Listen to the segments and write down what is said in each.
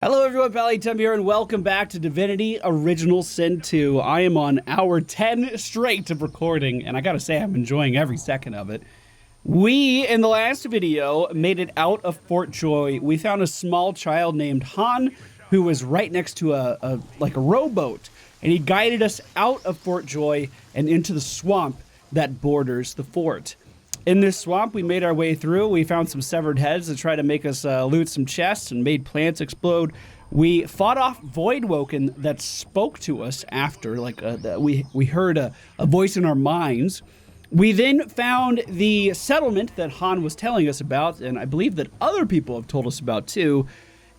Hello everyone, MFPallytime here, and welcome back to Divinity Original Sin 2. I am on hour 10 straight of recording, and I gotta say I'm enjoying every second of it. We, in the last video, made it out of Fort Joy. We found a small child named Han, who was right next to a rowboat, and he guided us out of Fort Joy and into the swamp that borders the fort. In this swamp, we made our way through. We found some severed heads to try to make us loot some chests and made plants explode. We fought off Voidwoken that spoke to us after, we heard a voice in our minds. We then found the settlement that Han was telling us about, and I believe that other people have told us about too.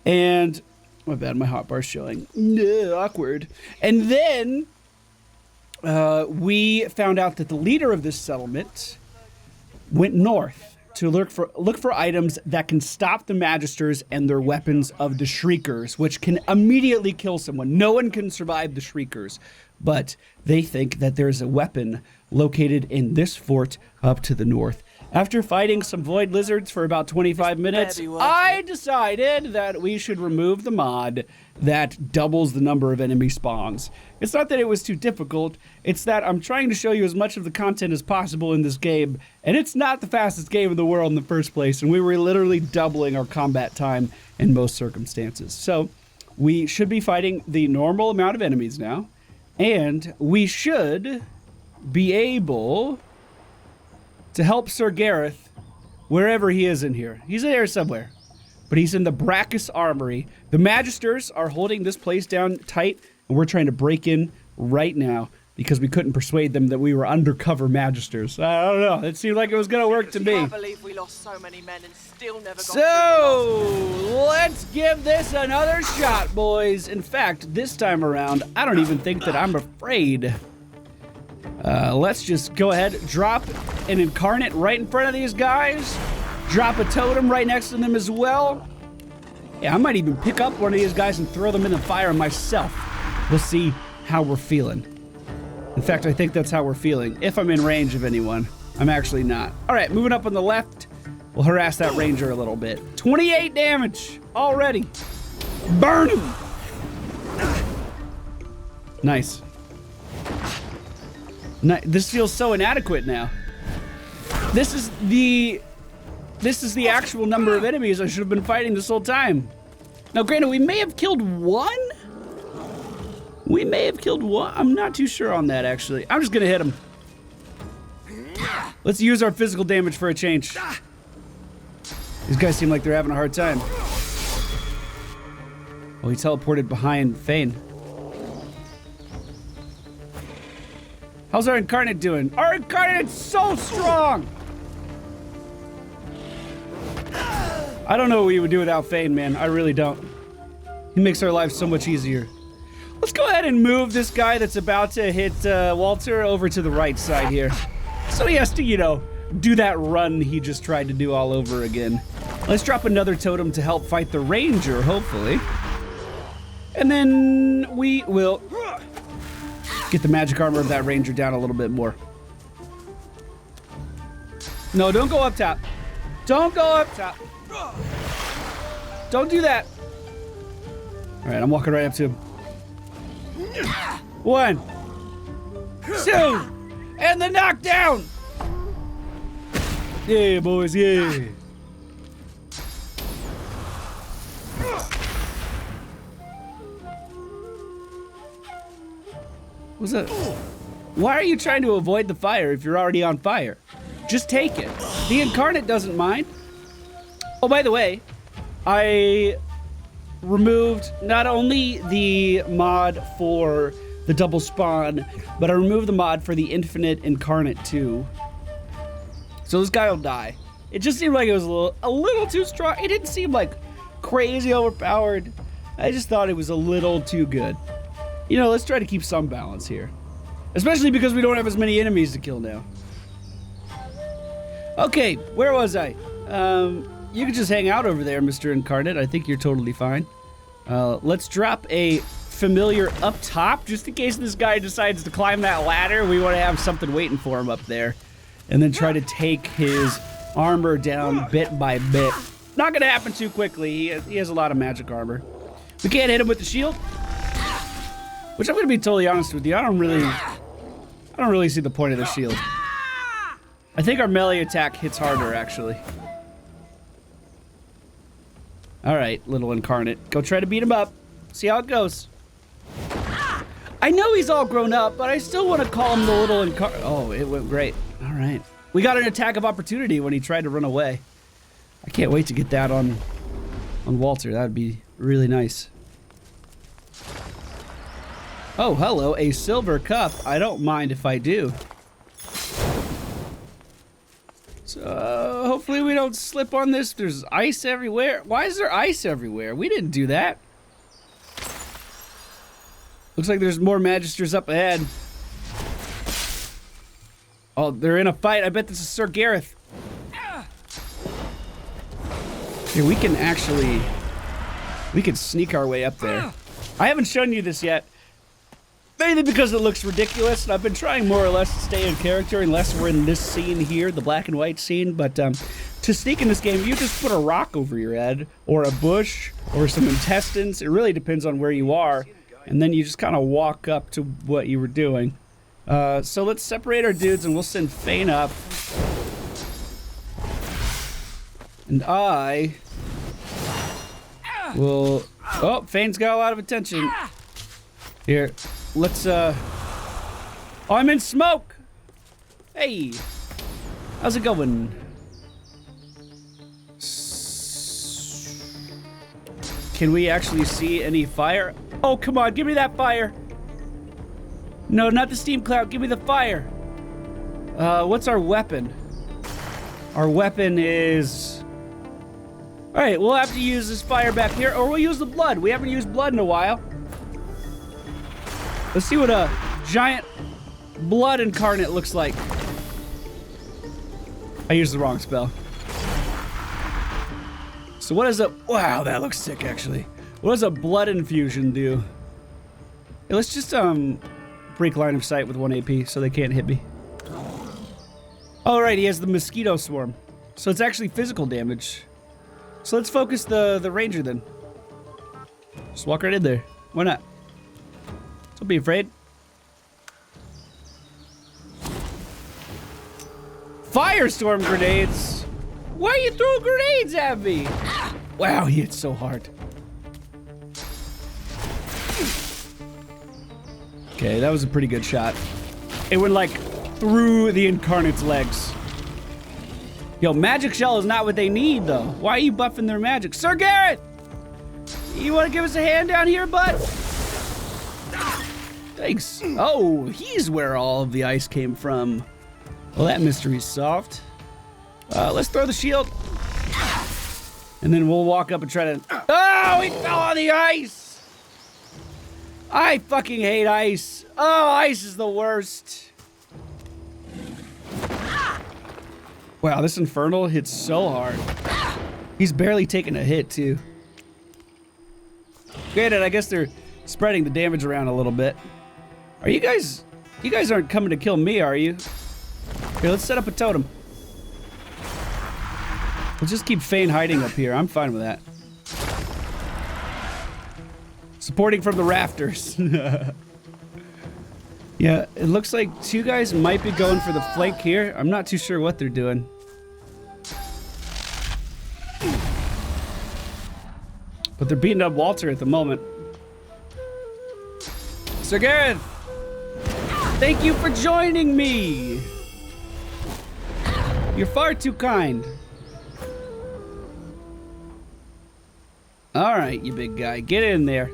And, my bad, my hotbar's showing. Awkward. And then we found out that the leader of this settlement went north to look for items that can stop the Magisters and their weapons of the Shriekers, which can immediately kill someone. No one can survive the Shriekers, but they think that there's a weapon located in this fort up to the north. After fighting some void lizards for about 25 minutes, I decided that we should remove the mod that doubles the number of enemy spawns. It's not that it was too difficult, it's that I'm trying to show you as much of the content as possible in this game, and it's not the fastest game in the world in the first place, and we were literally doubling our combat time in most circumstances. So we should be fighting the normal amount of enemies now, and we should be able to help Sir Gareth wherever he is in here. He's in here somewhere, but he's in the Brachus Armory. The Magisters are holding this place down tight, and we're trying to break in right now because we couldn't persuade them that we were undercover Magisters. I don't know. It seemed like it was going to work to me. I can't believe we lost so many men and still never got So, let's give this another shot, boys. In fact, this time around, I don't even think that I'm afraid. Let's just go ahead, drop an Incarnate right in front of these guys. Drop a totem right next to them as well. Yeah, I might even pick up one of these guys and throw them in the fire myself. We'll see how we're feeling. In fact, I think that's how we're feeling. If I'm in range of anyone. I'm actually not. All right, moving up on the left. We'll harass that ranger a little bit. 28 damage already. Burn him. Nice. This feels so inadequate now. This is the actual number of enemies I should have been fighting this whole time. Now, granted, we may have killed one. We may have killed one. I'm not too sure on that, actually. I'm just gonna hit him. Let's use our physical damage for a change. These guys seem like they're having a hard time. Oh, he teleported behind Fane. How's our Incarnate doing? Our Incarnate's so strong! I don't know what we would do without Fane, man. I really don't. He makes our lives so much easier. Let's go ahead and move this guy that's about to hit Walter over to the right side here. So he has to, you know, do that run he just tried to do all over again. Let's drop another totem to help fight the Ranger, hopefully. And then we will get the magic armor of that Ranger down a little bit more. No, don't go up top. Don't go up top. Don't do that. All right, I'm walking right up to him. 1, 2, and the knockdown. Yeah, boys, yeah. What's that? Why are you trying to avoid the fire if you're already on fire? Just take it. The Incarnate doesn't mind. Oh, by the way, I removed not only the mod for the double spawn, but I removed the mod for the infinite Incarnate too. So this guy will die. It just seemed like it was a little too strong. It didn't seem like crazy overpowered. I just thought it was a little too good. You know, let's try to keep some balance here. Especially because we don't have as many enemies to kill now. Okay, where was I? You can just hang out over there, Mr. Incarnate. I think you're totally fine. Let's drop a familiar up top, just in case this guy decides to climb that ladder. We want to have something waiting for him up there. And then try to take his armor down bit by bit. Not gonna happen too quickly. He has a lot of magic armor. We can't hit him with the shield. Which I'm gonna be totally honest with you. I don't really see the point of the shield. I think our melee attack hits harder, actually. All right, little incarnate. Go try to beat him up. See how it goes. I know he's all grown up, but I still want to call him the little incarnate. Oh, it went great. All right. We got an attack of opportunity when he tried to run away. I can't wait to get that on Walter. That would be really nice. Oh, hello, a silver cup. I don't mind if I do. So, hopefully we don't slip on this. There's ice everywhere. Why is there ice everywhere? We didn't do that. Looks like there's more Magisters up ahead. Oh, they're in a fight. I bet this is Sir Gareth. Here, we can sneak our way up there. I haven't shown you this yet. Mainly because it looks ridiculous, and I've been trying more or less to stay in character unless we're in this scene here, the black and white scene, but to sneak in this game, you just put a rock over your head, or a bush, or some intestines. It really depends on where you are, and then you just kind of walk up to what you were doing. So let's separate our dudes, and we'll send Fane up. And I will... Oh, Fane's got a lot of attention. Here, let's, Oh, I'm in smoke! Hey! How's it going? Can we actually see any fire? Oh, come on, give me that fire! No, not the steam cloud, give me the fire! What's our weapon? Our weapon is... Alright, we'll have to use this fire back here, or we'll use the blood. We haven't used blood in a while. Let's see what a giant blood incarnate looks like. I used the wrong spell. So what does a... Wow, that looks sick, actually. What does a blood infusion do? Hey, let's just, break line of sight with 1 AP so they can't hit me. All right, he has the mosquito swarm. So it's actually physical damage. So let's focus the ranger then. Just walk right in there. Why not? Don't be afraid. Firestorm grenades! Why are you throwing grenades at me? Wow, he hit so hard. Okay, that was a pretty good shot. It went like through the Incarnate's legs. Yo, magic shell is not what they need though. Why are you buffing their magic? Sir Gareth! You wanna give us a hand down here, bud? Thanks. Oh, he's where all of the ice came from. Well, that mystery's solved. Let's throw the shield. And then we'll walk up and try to... Oh, he fell on the ice! I fucking hate ice. Oh, ice is the worst. Wow, this Infernal hits so hard. He's barely taking a hit, too. Granted, I guess they're spreading the damage around a little bit. Are you guys... You guys aren't coming to kill me, are you? Here, let's set up a totem. We'll just keep Fane hiding up here. I'm fine with that. Supporting from the rafters. Yeah, it looks like 2 guys might be going for the flank here. I'm not too sure what they're doing. But they're beating up Walter at the moment. Sir Gareth! Thank you for joining me! You're far too kind. All right, you big guy, get in there.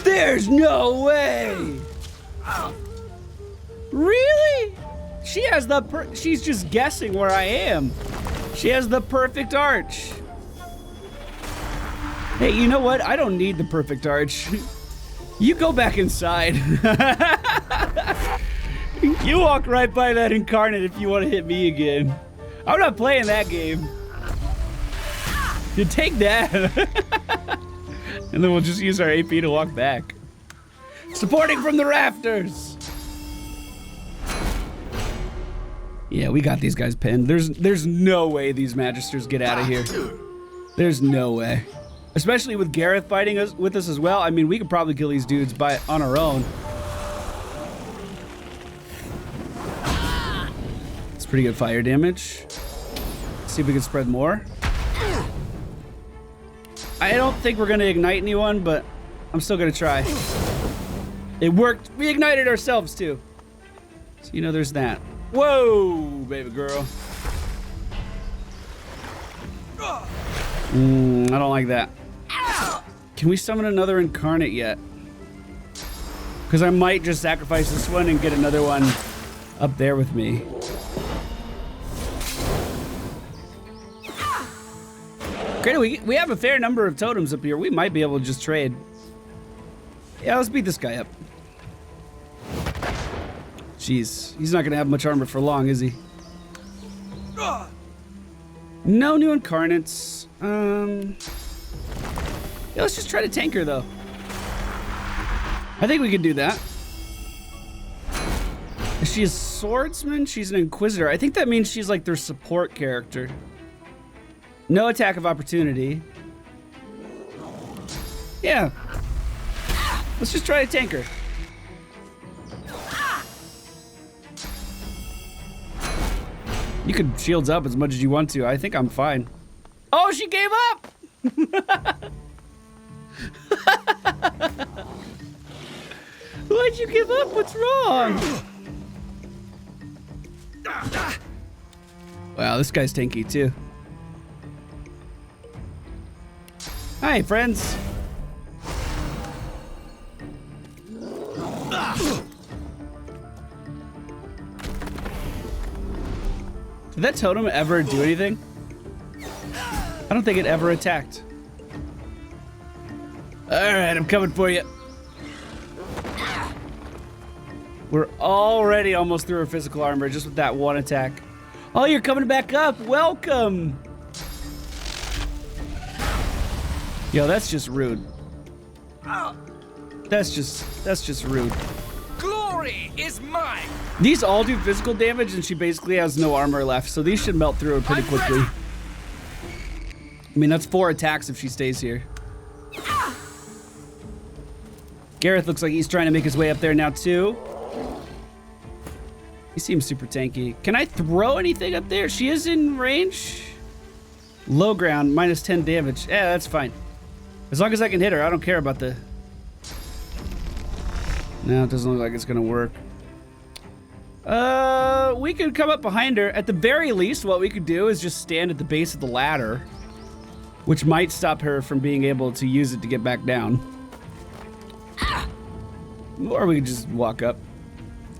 There's no way! Really? She has the she's just guessing where I am. She has the perfect arch. Hey, you know what? I don't need the perfect arch. You go back inside. You walk right by that Incarnate if you want to hit me again. I'm not playing that game. You take that. And then we'll just use our AP to walk back. Supporting from the rafters. Yeah, we got these guys pinned. There's no way these Magisters get out of here. There's no way. Especially with Gareth fighting with us as well. I mean, we could probably kill these dudes on our own. It's pretty good fire damage. Let's see if we can spread more. I don't think we're gonna ignite anyone, but I'm still gonna try. It worked. We ignited ourselves too. So you know there's that. Whoa, baby girl. I don't like that. Can we summon another Incarnate yet? Because I might just sacrifice this one and get another one up there with me. Great, we have a fair number of totems up here. We might be able to just trade. Yeah, let's beat this guy up. Jeez, he's not gonna have much armor for long, is he? No new Incarnates. Yeah, let's just try to tank her though. I think we could do that. Is she a swordsman? She's an Inquisitor. I think that means she's like their support character. No attack of opportunity. Yeah. Let's just try to tank her. You could shields up as much as you want to. I think I'm fine. Oh, she gave up! Why'd you give up? What's wrong? Wow, this guy's tanky too. Hi, friends. Did that totem ever do anything? I don't think it ever attacked. All right, I'm coming for you. We're already almost through our physical armor just with that one attack. Oh, you're coming back up. Welcome. Yo, that's just rude. That's just rude. Glory is mine. These all do physical damage, and she basically has no armor left, so these should melt through her pretty quickly. I mean, that's 4 attacks if she stays here. Gareth looks like he's trying to make his way up there now, too. He seems super tanky. Can I throw anything up there? She is in range. Low ground, minus 10 damage. Yeah, that's fine. As long as I can hit her, I don't care about the... No, it doesn't look like it's gonna work. We could come up behind her. At the very least, what we could do is just stand at the base of the ladder, which might stop her from being able to use it to get back down. Or we could just walk up.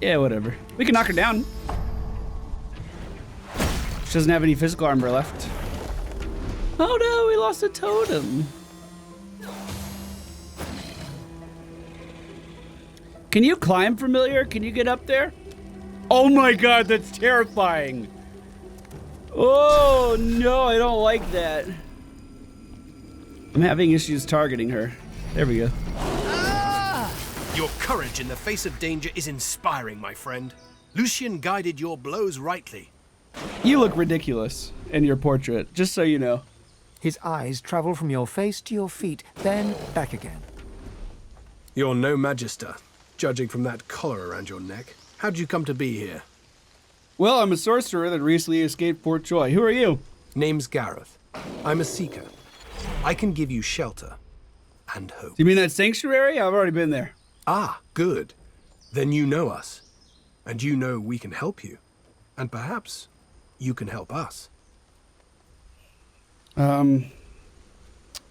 Yeah, whatever. We can knock her down. She doesn't have any physical armor left. Oh no, we lost a totem. Can you climb, Familiar? Can you get up there? Oh my god, that's terrifying. Oh no, I don't like that. I'm having issues targeting her. There we go. Your courage in the face of danger is inspiring, my friend. Lucian guided your blows rightly. You look ridiculous in your portrait, just so you know. His eyes travel from your face to your feet, then back again. You're no magister, judging from that collar around your neck. How'd you come to be here? Well, I'm a sorcerer that recently escaped Fort Joy. Who are you? Name's Gareth. I'm a seeker. I can give you shelter and hope. You mean that sanctuary? I've already been there. Ah, good. Then you know us. And you know we can help you. And perhaps you can help us.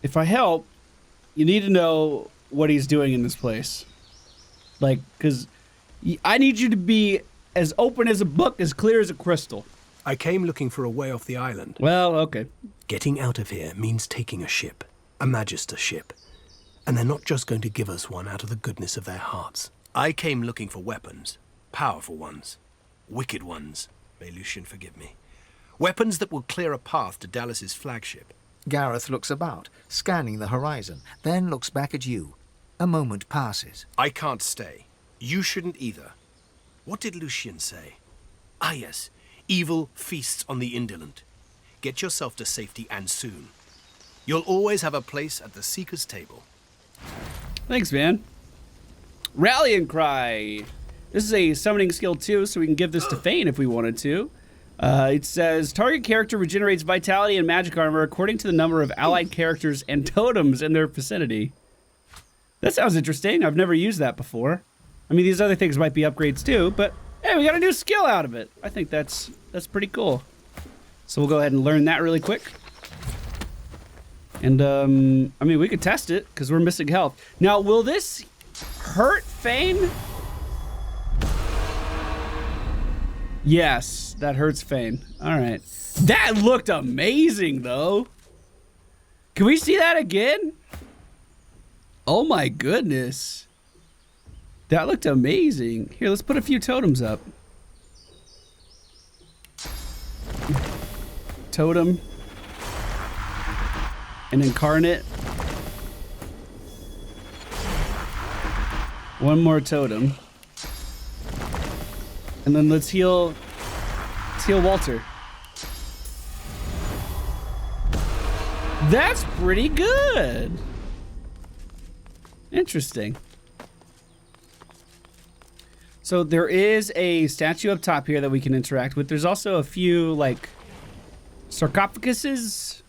If I help, you need to know what he's doing in this place. Like, because I need you to be as open as a book, as clear as a crystal. I came looking for a way off the island. Well, okay. Getting out of here means taking a ship. A magister ship. And they're not just going to give us one out of the goodness of their hearts. I came looking for weapons. Powerful ones. Wicked ones. May Lucian forgive me. Weapons that will clear a path to Dallas's flagship. Gareth looks about, scanning the horizon, then looks back at you. A moment passes. I can't stay. You shouldn't either. What did Lucian say? Ah, yes. Evil feasts on the indolent. Get yourself to safety and soon. You'll always have a place at the Seeker's table. Thanks, man. Rallying Cry. This is a summoning skill too, so we can give this to Fane if we wanted to. It says, target character regenerates vitality and magic armor according to the number of allied characters and totems in their vicinity. That sounds interesting. I've never used that before. I mean, these other things might be upgrades too, but hey, we got a new skill out of it. I think that's pretty cool. So we'll go ahead and learn that really quick. And, I mean, we could test it because we're missing health. Now, will this hurt Fane? Yes, that hurts Fane. All right. That looked amazing, though. Can we see that again? Oh, my goodness. That looked amazing. Here, let's put a few totems up. Totem. An Incarnate. One more totem. And then let's heal Walter. That's pretty good. Interesting. So there is a statue up top here that we can interact with. There's also a few like sarcophaguses,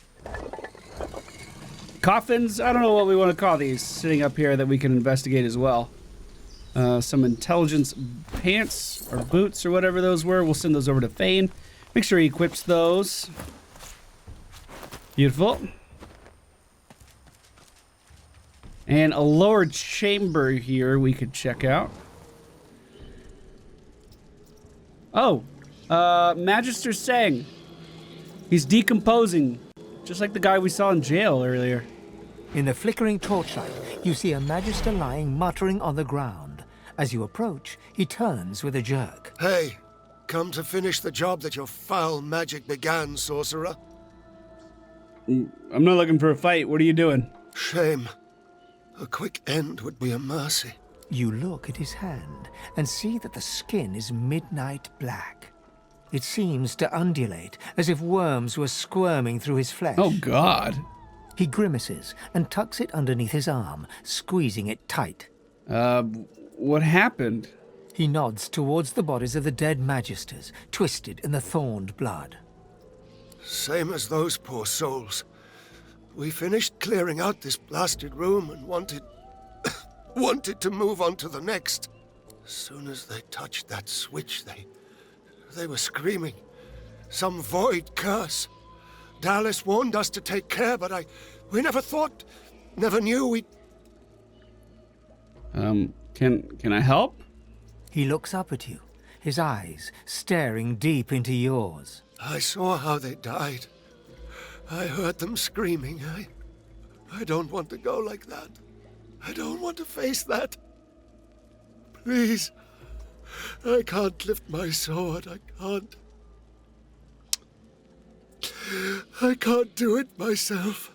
coffins. I don't know what we want to call these sitting up here that we can investigate as well. Some intelligence pants or boots or whatever those were. We'll send those over to Fane. Make sure he equips those. Beautiful. And a lower chamber here we could check out. Oh, Magister Sang. He's decomposing, just like the guy we saw in jail earlier. In the flickering torchlight, you see a Magister lying muttering on the ground. As you approach, he turns with a jerk. Hey, come to finish the job that your foul magic began, sorcerer? I'm not looking for a fight. What are you doing? Shame. A quick end would be a mercy. You look at his hand and see that the skin is midnight black. It seems to undulate, as if worms were squirming through his flesh. Oh, God. He grimaces and tucks it underneath his arm, squeezing it tight. What happened? He nods towards the bodies of the dead Magisters, twisted in the thorned blood. Same as those poor souls. We finished clearing out this blasted room and wanted to move on to the next. As soon as they touched that switch, they were screaming. Some void curse. Dallas warned us to take care, but we never knew we'd... Can I help? He looks up at you, his eyes staring deep into yours. I saw how they died. I heard them screaming. I don't want to go like that. I don't want to face that. Please. I can't lift my sword. I can't do it myself.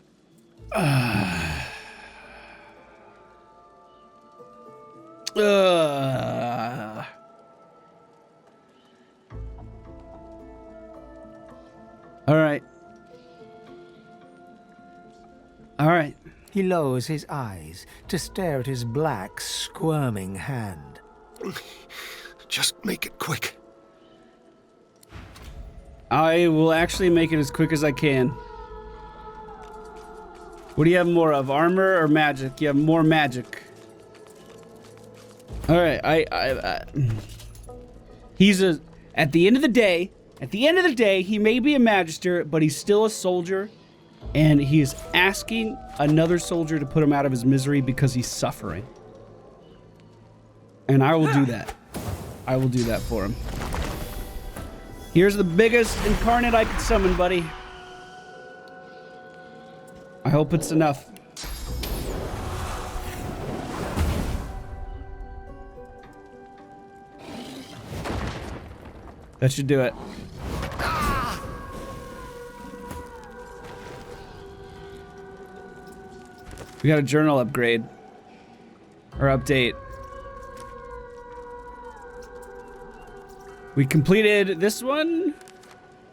All right. He lowers his eyes to stare at his black, squirming hand. Just make it quick. I will actually make it as quick as I can. What do you have more of, armor or magic? You have more magic. All right, he's at the end of the day, he may be a magister, but he's still a soldier, and he is asking another soldier to put him out of his misery because he's suffering. And I will do that. I will do that for him. Here's the biggest incarnate I could summon, buddy. I hope it's enough. That should do it. We got a journal upgrade. Or update. We completed this one.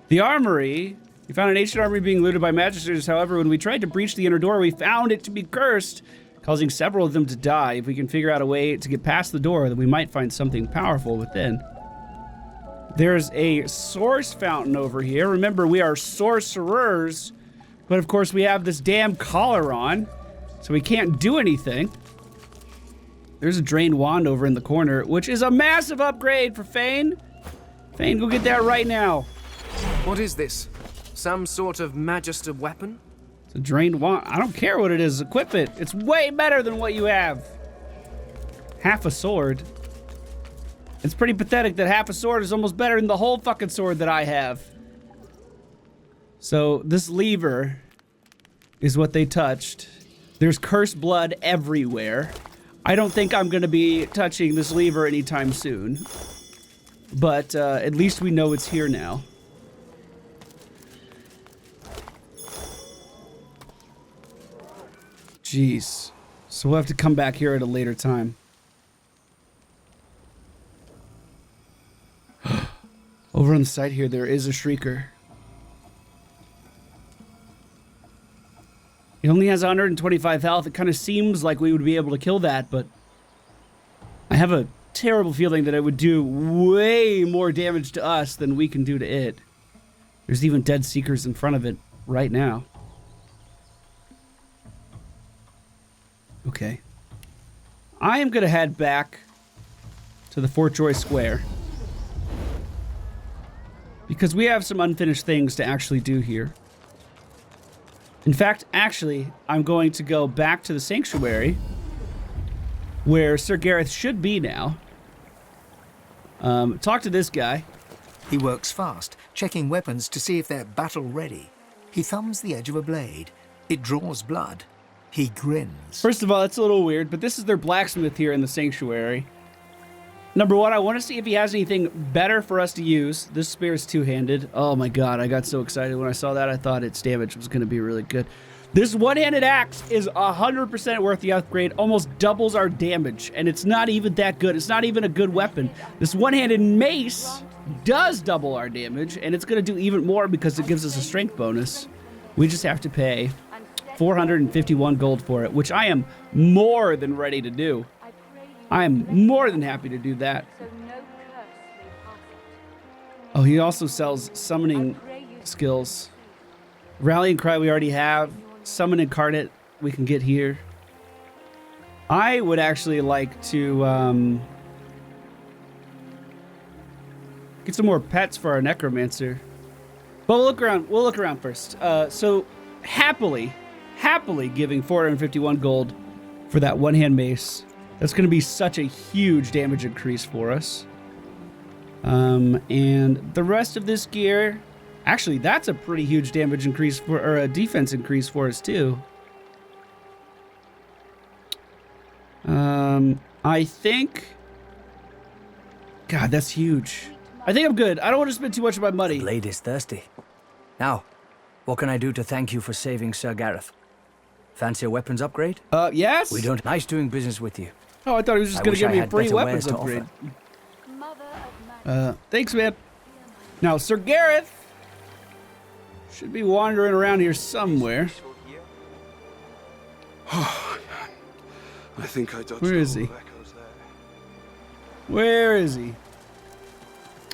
The Armory. We found an ancient armory being looted by magisters. However, when we tried to breach the inner door, we found it to be cursed, causing several of them to die. If we can figure out a way to get past the door, then we might find something powerful within. There's a source fountain over here. Remember, we are sorcerers, but of course we have this damn collar on, so we can't do anything. There's a drained wand over in the corner, which is a massive upgrade for Fane. Fane, go get that right now. What is this? Some sort of magister weapon? It's a drained wand. I don't care what it is. Equip it. It's way better than what you have. Half a sword. It's pretty pathetic that half a sword is almost better than the whole fucking sword that I have. So this lever is what they touched. There's cursed blood everywhere. I don't think I'm going to be touching this lever anytime soon. But at least we know it's here now. Jeez. So we'll have to come back here at a later time. Over on the side here, there is a Shrieker. It only has 125 health. It kind of seems like we would be able to kill that, but I have a terrible feeling that it would do way more damage to us than we can do to it. There's even dead Seekers in front of it right now. Okay. I am going to head back to the Fort Joy Square, because we have some unfinished things to actually do here. In fact, actually, I'm going to go back to the Sanctuary, where Sir Gareth should be now. Talk to this guy. He works fast, checking weapons to see if they're battle-ready. He thumbs the edge of a blade. It draws blood. He grins. First of all, it's a little weird, but this is their blacksmith here in the Sanctuary. Number one, I want to see if he has anything better for us to use. This spear is two-handed. Oh my god, I got so excited when I saw that. I thought its damage was going to be really good. This one-handed axe is 100% worth the upgrade. Almost doubles our damage, and it's not even that good. It's not even a good weapon. This one-handed mace does double our damage, and it's going to do even more because it gives us a strength bonus. We just have to pay 451 gold for it, which I am more than ready to do. I am more than happy to do that. Oh, he also sells summoning skills. Rallying Cry we already have. Summon Incarnate we can get here. I would actually like to get some more pets for our Necromancer. But we'll look around. We'll look around first. So happily giving 451 gold for that one-hand mace. That's going to be such a huge damage increase for us. And the rest of this gear, actually, that's a pretty huge damage increase for, or a defense increase for us too. I think, God, that's huge. I think I'm good. I don't want to spend too much of my money. The blade is thirsty. Now, what can I do to thank you for saving Sir Gareth? Fancy a weapons upgrade? Yes. We don't. Nice doing business with you. Oh, I thought he was just going to give me a free weapons upgrade. Thanks, man. Now, Sir Gareth should be wandering around here somewhere. I think I dodged. Where is he? Where is he?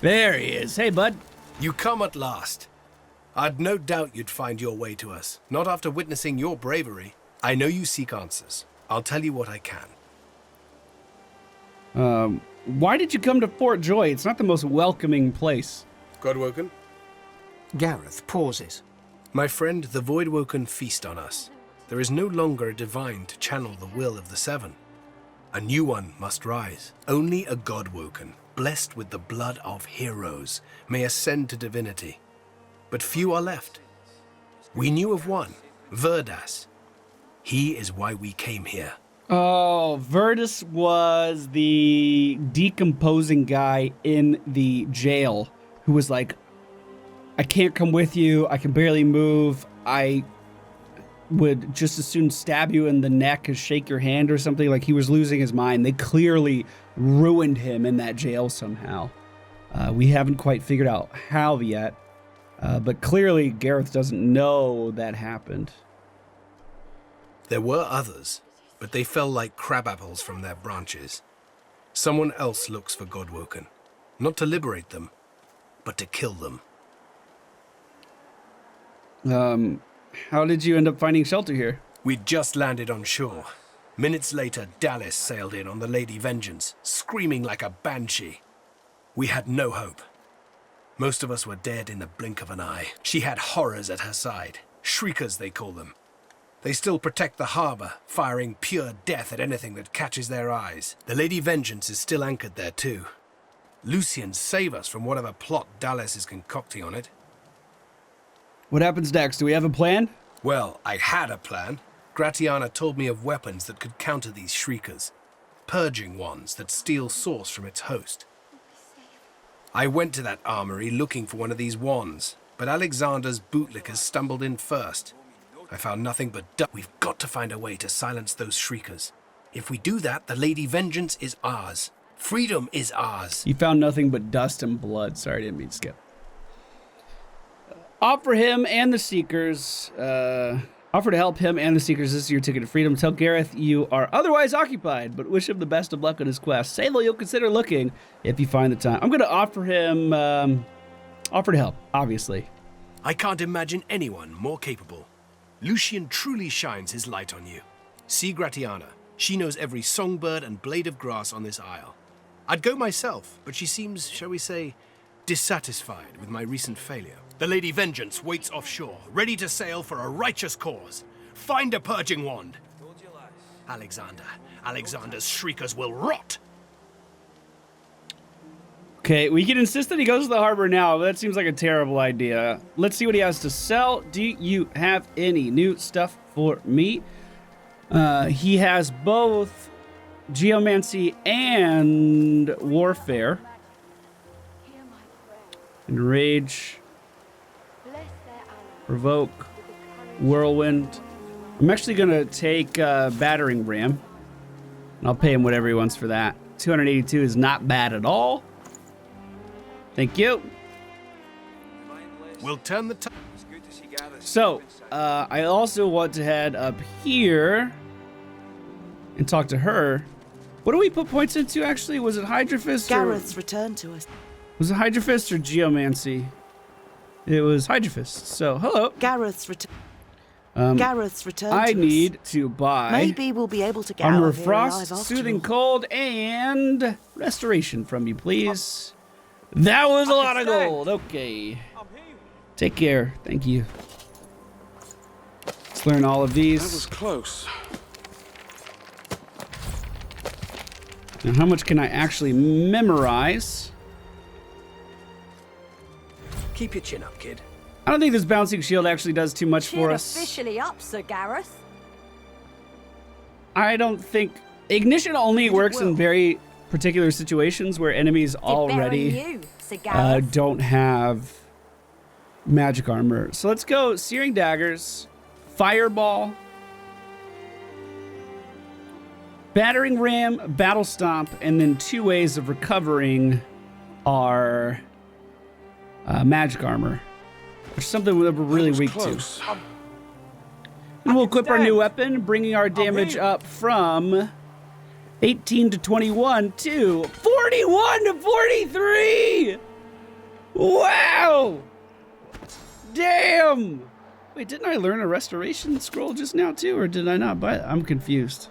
There he is. Hey, bud. You come at last. I'd no doubt you'd find your way to us. Not after witnessing your bravery. I know you seek answers. I'll tell you what I can. Why did you come to Fort Joy? It's not the most welcoming place. Godwoken? Gareth pauses. My friend, the Voidwoken feast on us. There is no longer a divine to channel the will of the Seven. A new one must rise. Only a Godwoken, blessed with the blood of heroes, may ascend to divinity. But few are left. We knew of one, Verdas. He is why we came here. Oh, Verdas was the decomposing guy in the jail who was like, I can't come with you. I can barely move. I would just as soon stab you in the neck as shake your hand or something. Like, he was losing his mind. They clearly ruined him in that jail somehow. We haven't quite figured out how yet. But clearly Gareth doesn't know that happened. There were others, but they fell like crab apples from their branches. Someone else looks for Godwoken, not to liberate them, but to kill them. How did you end up finding shelter here? We'd just landed on shore. Minutes later, Dallas sailed in on the Lady Vengeance, screaming like a banshee. We had no hope. Most of us were dead in the blink of an eye. She had horrors at her side. Shriekers, they call them. They still protect the harbor, firing pure death at anything that catches their eyes. The Lady Vengeance is still anchored there, too. Lucian, save us from whatever plot Dallas is concocting on it. What happens next? Do we have a plan? Well, I had a plan. Gratiana told me of weapons that could counter these Shriekers. Purging ones that steal source from its host. I went to that armory looking for one of these wands, but Alexander's bootlickers stumbled in first. I found nothing but We've got to find a way to silence those Shriekers. If we do that, the Lady Vengeance is ours. Freedom is ours. You found nothing but dust and blood. Sorry, I didn't mean to skip. Offer him and the Seekers. Offer to help him and the Seekers. This is your ticket to freedom. Tell Gareth you are otherwise occupied, but wish him the best of luck on his quest. Say that you'll consider looking if you find the time. I'm going to offer him... offer to help, obviously. I can't imagine anyone more capable. Lucian truly shines his light on you. See Gratiana. She knows every songbird and blade of grass on this isle. I'd go myself, but she seems, shall we say, dissatisfied with my recent failure. The Lady Vengeance waits offshore, ready to sail for a righteous cause. Find a purging wand. Alexander's Shriekers will rot. Okay, we can insist that he goes to the harbor now, but that seems like a terrible idea. Let's see what he has to sell. Do you have any new stuff for me? He has both geomancy and warfare. Enrage. Provoke. Whirlwind. I'm actually going to take battering ram. And I'll pay him whatever he wants for that. 282 is not bad at all. Thank you. We'll turn the So, I also want to head up here and talk to her. What do we put points into, actually? Was it Hydrophist Gareth's returned to us. Was it Hydrophist or Geomancy? It was Hydrophist. So, hello. Gareth's returned I to need us. to buy Maybe we'll be able to get Armor out of of here Frost, alive after Soothing all. Cold, and Restoration from you, please. That was a lot of gold. Okay. Take care. Thank you. Let's learn all of these. That was close. Now, how much can I actually memorize? Keep your chin up, kid. I don't think this bouncing shield actually does too much for us. Officially up, Sir Gareth. I don't think... Ignition only works in very particular situations where enemies already don't have magic armor. So let's go Searing Daggers, Fireball, Battering Ram, Battle Stomp, and then 2 ways of recovering our magic armor, which is something we're really weak to. And we'll equip our new weapon, bringing our damage up from 18 to 21 to 41 to 43! Wow! Damn! Wait, didn't I learn a restoration scroll just now too, or did I not buy it? I'm confused.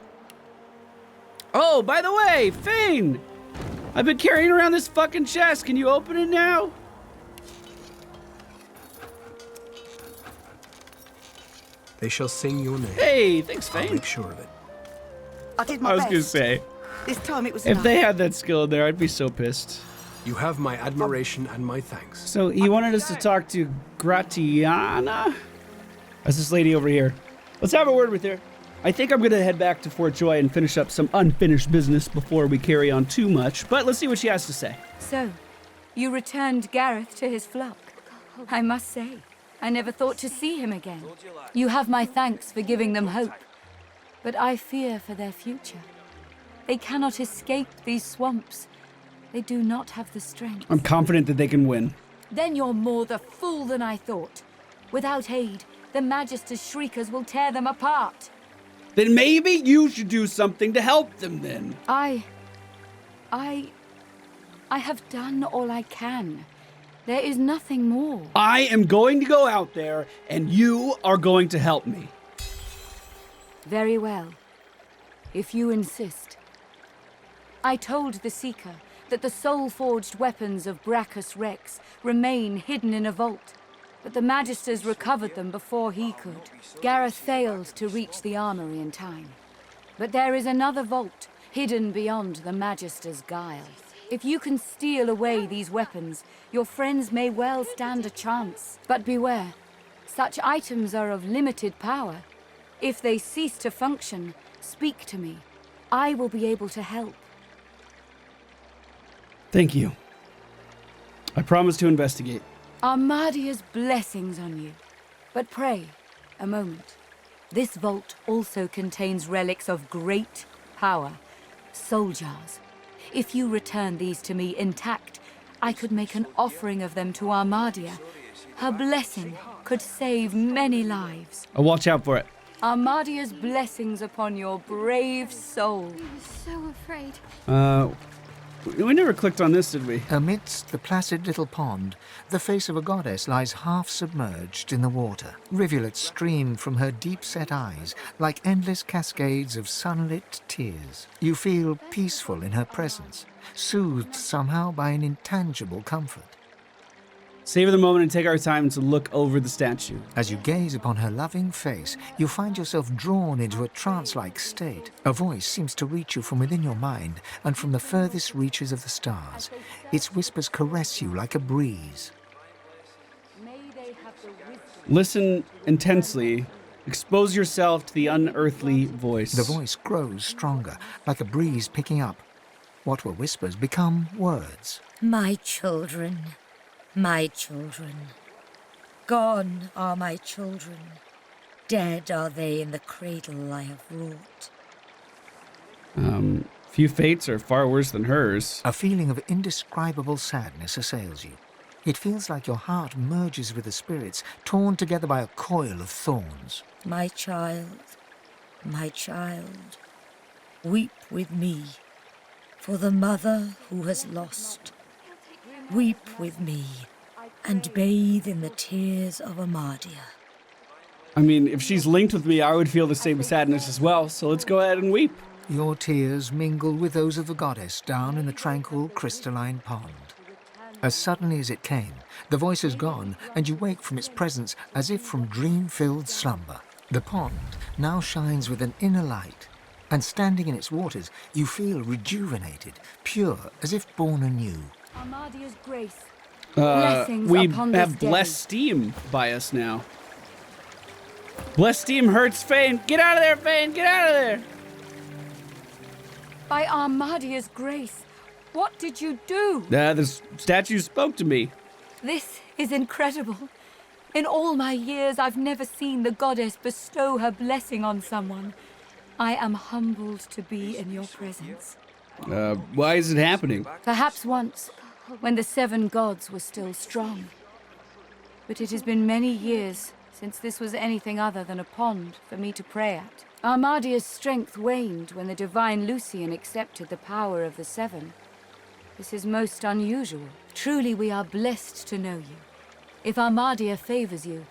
Oh, by the way, Fane! I've been carrying around this fucking chest. Can you open it now? They shall sing your name. Hey, thanks, I'll Fane. make sure of it. I did my I was best. gonna say, This time it was if enough. they had that skill in there, I'd be so pissed. You have my admiration and my thanks. So he wanted us to talk to Gratiana? That's this lady over here. Let's have a word with her. I think I'm gonna head back to Fort Joy and finish up some unfinished business before we carry on too much, but let's see what she has to say. So, you returned Gareth to his flock. I must say, I never thought to see him again. You have my thanks for giving them hope, but I fear for their future. They cannot escape these swamps. They do not have the strength. I'm confident that they can win. Then you're more the fool than I thought. Without aid, the Magister's Shriekers will tear them apart. Then maybe you should do something to help them then. I have done all I can. There is nothing more. I am going to go out there, and you are going to help me. Very well, if you insist. I told the Seeker that the soul-forged weapons of Brachus Rex remain hidden in a vault, but the Magisters recovered them before he could. Gareth failed to reach the Armory in time. But there is another vault hidden beyond the Magister's guile. If you can steal away these weapons, your friends may well stand a chance. But beware, such items are of limited power. If they cease to function, speak to me. I will be able to help. Thank you. I promise to investigate. Armadia's blessings on you. But pray, a moment. This vault also contains relics of great power, soul jars. If you return these to me intact, I could make an offering of them to Armadia. Her blessing could save many lives. I'll watch out for it. Armadia's blessings upon your brave soul. I was so afraid. We never clicked on this, did we? Amidst the placid little pond, the face of a goddess lies half submerged in the water. Rivulets stream from her deep-set eyes like endless cascades of sunlit tears. You feel peaceful in her presence, soothed somehow by an intangible comfort. Savor the moment and take our time to look over the statue. As you gaze upon her loving face, you find yourself drawn into a trance-like state. A voice seems to reach you from within your mind and from the furthest reaches of the stars. Its whispers caress you like a breeze. Listen intensely. Expose yourself to the unearthly voice. The voice grows stronger, like a breeze picking up. What were whispers become words. My children. My children. Gone are my children. Dead are they in the cradle I have wrought. Few fates are far worse than hers. A feeling of indescribable sadness assails you. It feels like your heart merges with the spirits, torn together by a coil of thorns. My child, weep with me for the mother who has lost. Weep with me and bathe in the tears of Armadia. I mean, if she's linked with me, I would feel the same sadness as well, so let's go ahead and weep. Your tears mingle with those of the goddess down in the tranquil crystalline pond. As suddenly as it came, the voice is gone, and you wake from its presence as if from dream-filled slumber. The pond now shines with an inner light, and standing in its waters, you feel rejuvenated, pure, as if born anew. Armadia's grace. We have blessed steam by us now. Blessed steam hurts Fane. Get out of there, Fane. Get out of there. By Armadia's grace, what did you do? The statue spoke to me. This is incredible. In all my years, I've never seen the goddess bestow her blessing on someone. I am humbled to be in your presence. Why is it happening? Perhaps once, when the 7 gods were still strong. But it has been many years since this was anything other than a pond for me to pray at. Armadia's strength waned when the divine Lucian accepted the power of the 7. This is most unusual. Truly, we are blessed to know you. If Armadia favors you,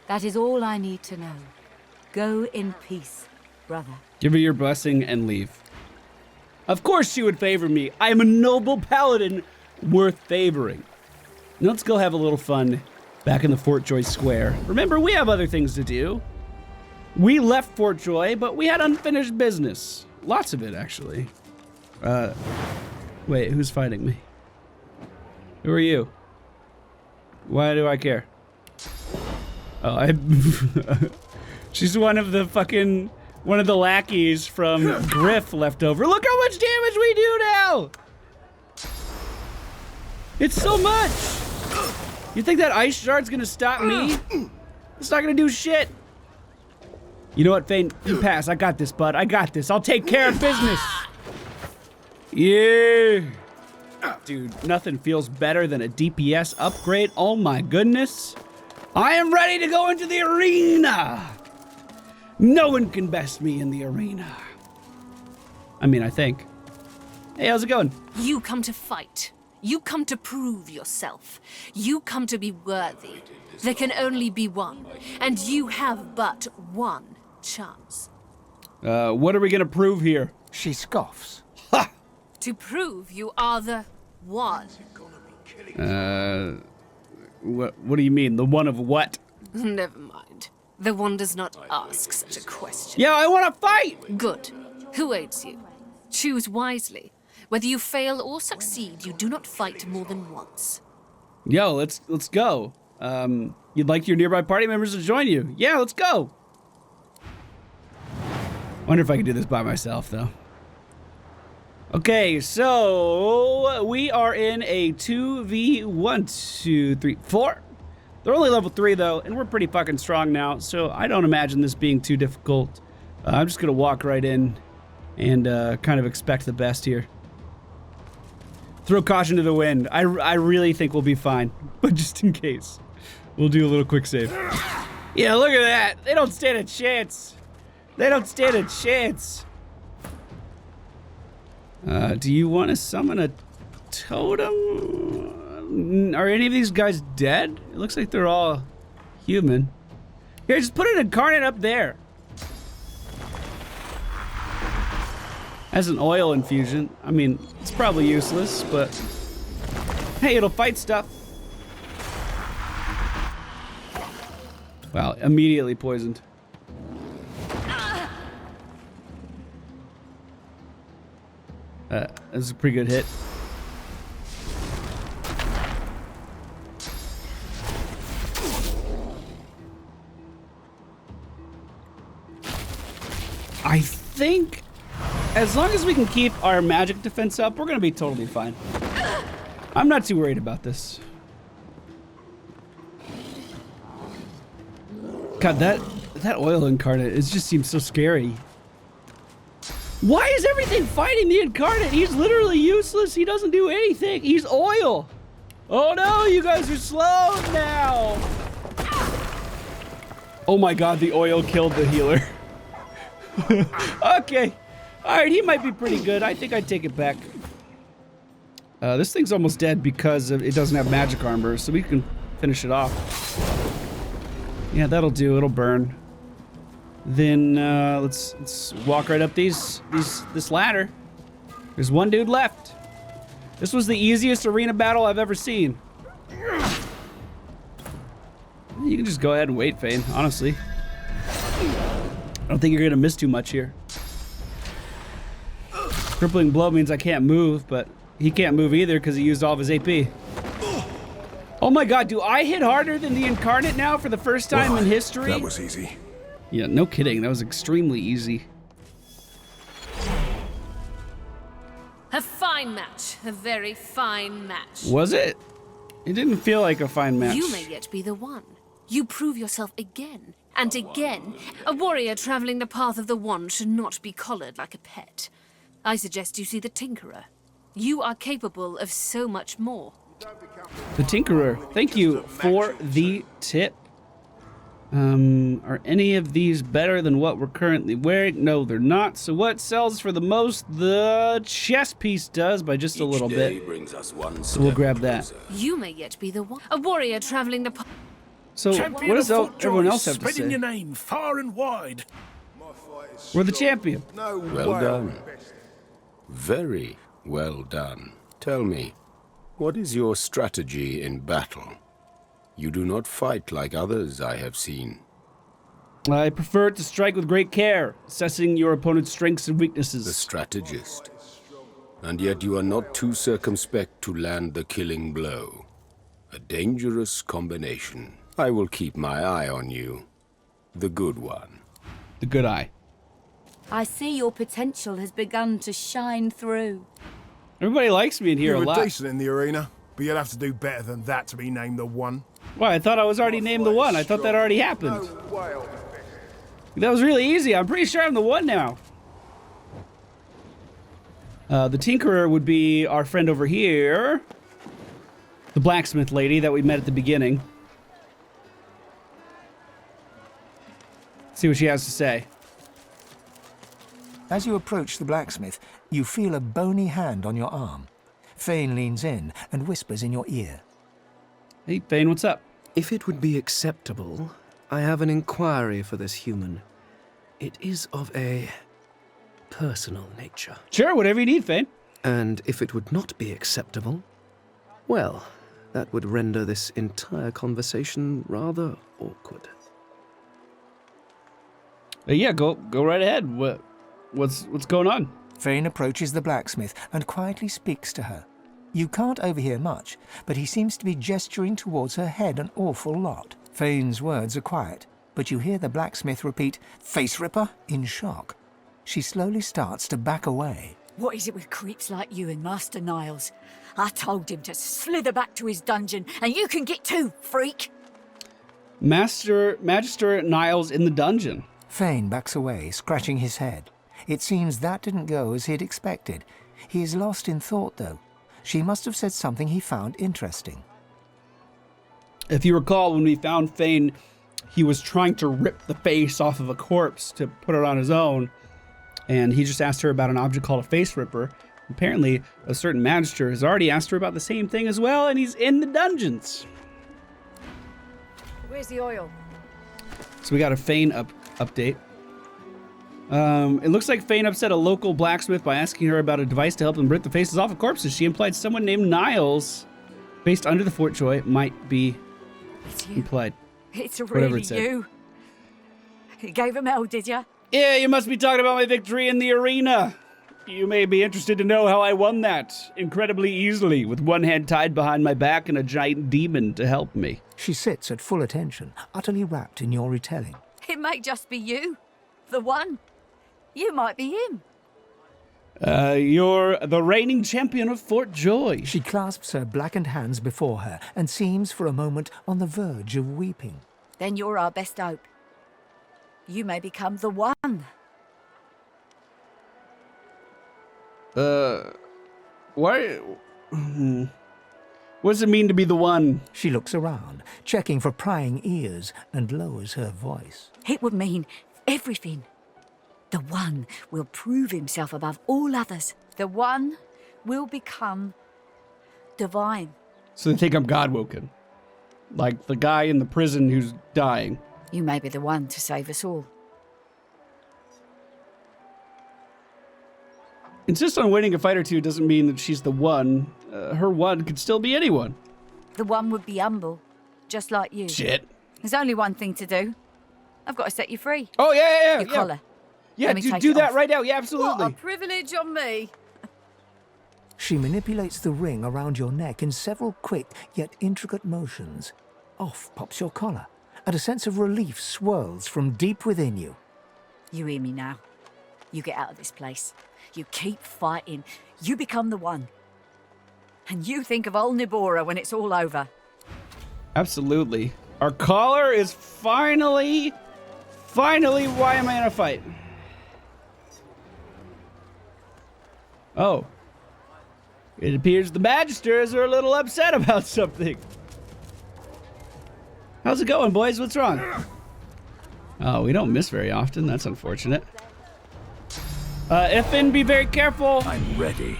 that is all I need to know. Go in peace, brother. Give her your blessing and leave. Of course she would favor me. I am a noble paladin worth favoring. Now let's go have a little fun back in the Fort Joy Square. Remember, we have other things to do. We left Fort Joy, but we had unfinished business. Lots of it, actually. Wait, who's fighting me? Who are you? Why do I care? Oh, she's one of the lackeys from Griff left over. Look how much damage we do now! It's so much! You think that ice shard's gonna stop me? It's not gonna do shit. You know what, Fane? You pass. I got this, bud. I got this. I'll take care of business. Yeah. Dude, nothing feels better than a DPS upgrade. Oh my goodness. I am ready to go into the arena. No one can best me in the arena. I mean, I think. Hey, how's it going? You come to fight. You come to prove yourself. You come to be worthy. There can only be one, and you have but one chance. What are we gonna prove here? She scoffs. Ha! To prove you are the one. What do you mean? The one of what? Never mind. The one does not ask such a question. Yeah, I want to fight! Good. Who aids you? Choose wisely. Whether you fail or succeed, you do not fight more than once. Yo, let's go. You'd like your nearby party members to join you? Yeah, let's go. Wonder if I can do this by myself, though. Okay, so we are in a 2v1, 2, 3, 4. They're only level 3, though, and we're pretty fucking strong now, so I don't imagine this being too difficult. I'm just gonna walk right in and kind of expect the best here. Throw caution to the wind. I really think we'll be fine, but just in case, we'll do a little quick save. Yeah, look at that. They don't stand a chance. They don't stand a chance. Do you want to summon a totem? Are any of these guys dead? It looks like they're all human. Here, just put an incarnate up there. Has an oil infusion. I mean, it's probably useless, but hey, it'll fight stuff. Wow, immediately poisoned. That's a pretty good hit. I think as long as we can keep our magic defense up, we're gonna be totally fine. I'm not too worried about this. God, that oil incarnate, it just seems so scary. Why is everything fighting the incarnate? He's literally useless. He doesn't do anything. He's oil. Oh no, you guys are slow now. Oh my god, the oil killed the healer. Okay. Alright, he might be pretty good. I think I'd take it back. This thing's almost dead because it doesn't have magic armor, so we can finish it off. Yeah, that'll do. It'll burn. Then let's walk right up this ladder. There's one dude left. This was the easiest arena battle I've ever seen. You can just go ahead and wait, Fane, honestly. I don't think you're gonna miss too much here. Crippling blow means I can't move, but he can't move either because he used all of his AP. Oh my god, do I hit harder than the Incarnate now for the first time in history? That was easy. Yeah, no kidding. That was extremely easy. A fine match. A very fine match. Was it? It didn't feel like a fine match. You may yet be the one. You prove yourself again and again. A warrior traveling the path of the wand should not be collared like a pet. I suggest you see the Tinkerer. You are capable of so much more. The Tinkerer. Thank you for the tip. Are any of these better than what we're currently wearing? No, they're not. So what sells for the most? The chest piece does by just a little bit. So we'll grab that. You may yet be the one. A warrior traveling the path. So what does everyone else have to say? Spreading your name far and wide. We're the champion. Well done. Very well done. Tell me, what is your strategy in battle? You do not fight like others I have seen. I prefer to strike with great care, assessing your opponent's strengths and weaknesses. The strategist. And yet you are not too circumspect to land the killing blow. A dangerous combination. I will keep my eye on you. The good one. The good eye. I see your potential has begun to shine through. Everybody likes me in here a You lot. were decent in the arena, but you'll have to do better than that to be named the one. Why? I thought I was already named the one. I thought that already happened. That was really easy. I'm pretty sure I'm the one now. The Tinkerer would be our friend over here. The blacksmith lady that we met at the beginning. See what she has to say. As you approach the blacksmith, you feel a bony hand on your arm. Fane leans in and whispers in your ear. Hey, Fane, what's up? If it would be acceptable, I have an inquiry for this human. It is of a personal nature. Sure, whatever you need, Fane. And if it would not be acceptable, well, that would render this entire conversation rather awkward. Yeah, go right ahead. What's going on? Fane approaches the blacksmith and quietly speaks to her. You can't overhear much, but he seems to be gesturing towards her head an awful lot. Fane's words are quiet, but you hear the blacksmith repeat, "Face Ripper," in shock. She slowly starts to back away. What is it with creeps like you and Master Niles? I told him to slither back to his dungeon, and you can get too, freak! Magister Niles in the dungeon. Fane backs away, scratching his head. It seems that didn't go as he'd expected. He is lost in thought, though. She must have said something he found interesting. If you recall, when we found Fane, he was trying to rip the face off of a corpse to put it on his own. And he just asked her about an object called a face ripper. Apparently, a certain magister has already asked her about the same thing as well, and he's in the dungeons. Where's the oil? So we got a Fane update. It looks like Fane upset a local blacksmith by asking her about a device to help him rip the faces off of corpses. She implied someone named Niles, based under the Fort Joy, might be implied. It's Whatever really it said. you. You gave him hell, did ya? Yeah, you must be talking about my victory in the arena. You may be interested to know how I won that incredibly easily, with one hand tied behind my back and a giant demon to help me. She sits at full attention, utterly wrapped in your retelling. It may just be you. The one. You might be him. You're the reigning champion of Fort Joy. She clasps her blackened hands before her and seems for a moment on the verge of weeping. Then you're our best hope. You may become the one. Why? What does it mean to be the one? She looks around, checking for prying ears, and lowers her voice. It would mean everything. The one will prove himself above all others. The one will become divine. So they think I'm God-woken. Like the guy in the prison who's dying. You may be the one to save us all. Insist on winning a fight or two doesn't mean that she's the one. Her one could still be anyone. The one would be humble, just like you. Shit. There's only one thing to do. I've got to set you free. Oh, yeah. Your collar. Yeah, Let me take do it that off. right now. Yeah, absolutely. What a privilege on me. She manipulates the ring around your neck in several quick yet intricate motions. Off pops your collar, and a sense of relief swirls from deep within you. You hear me now. You get out of this place. You keep fighting. You become the one. And you think of old Nibora when it's all over. Absolutely. Our collar is finally why am I in a fight? Oh. It appears the Magisters are a little upset about something. How's it going, boys? What's wrong? Oh, we don't miss very often. That's unfortunate. Ifin, be very careful. I'm ready.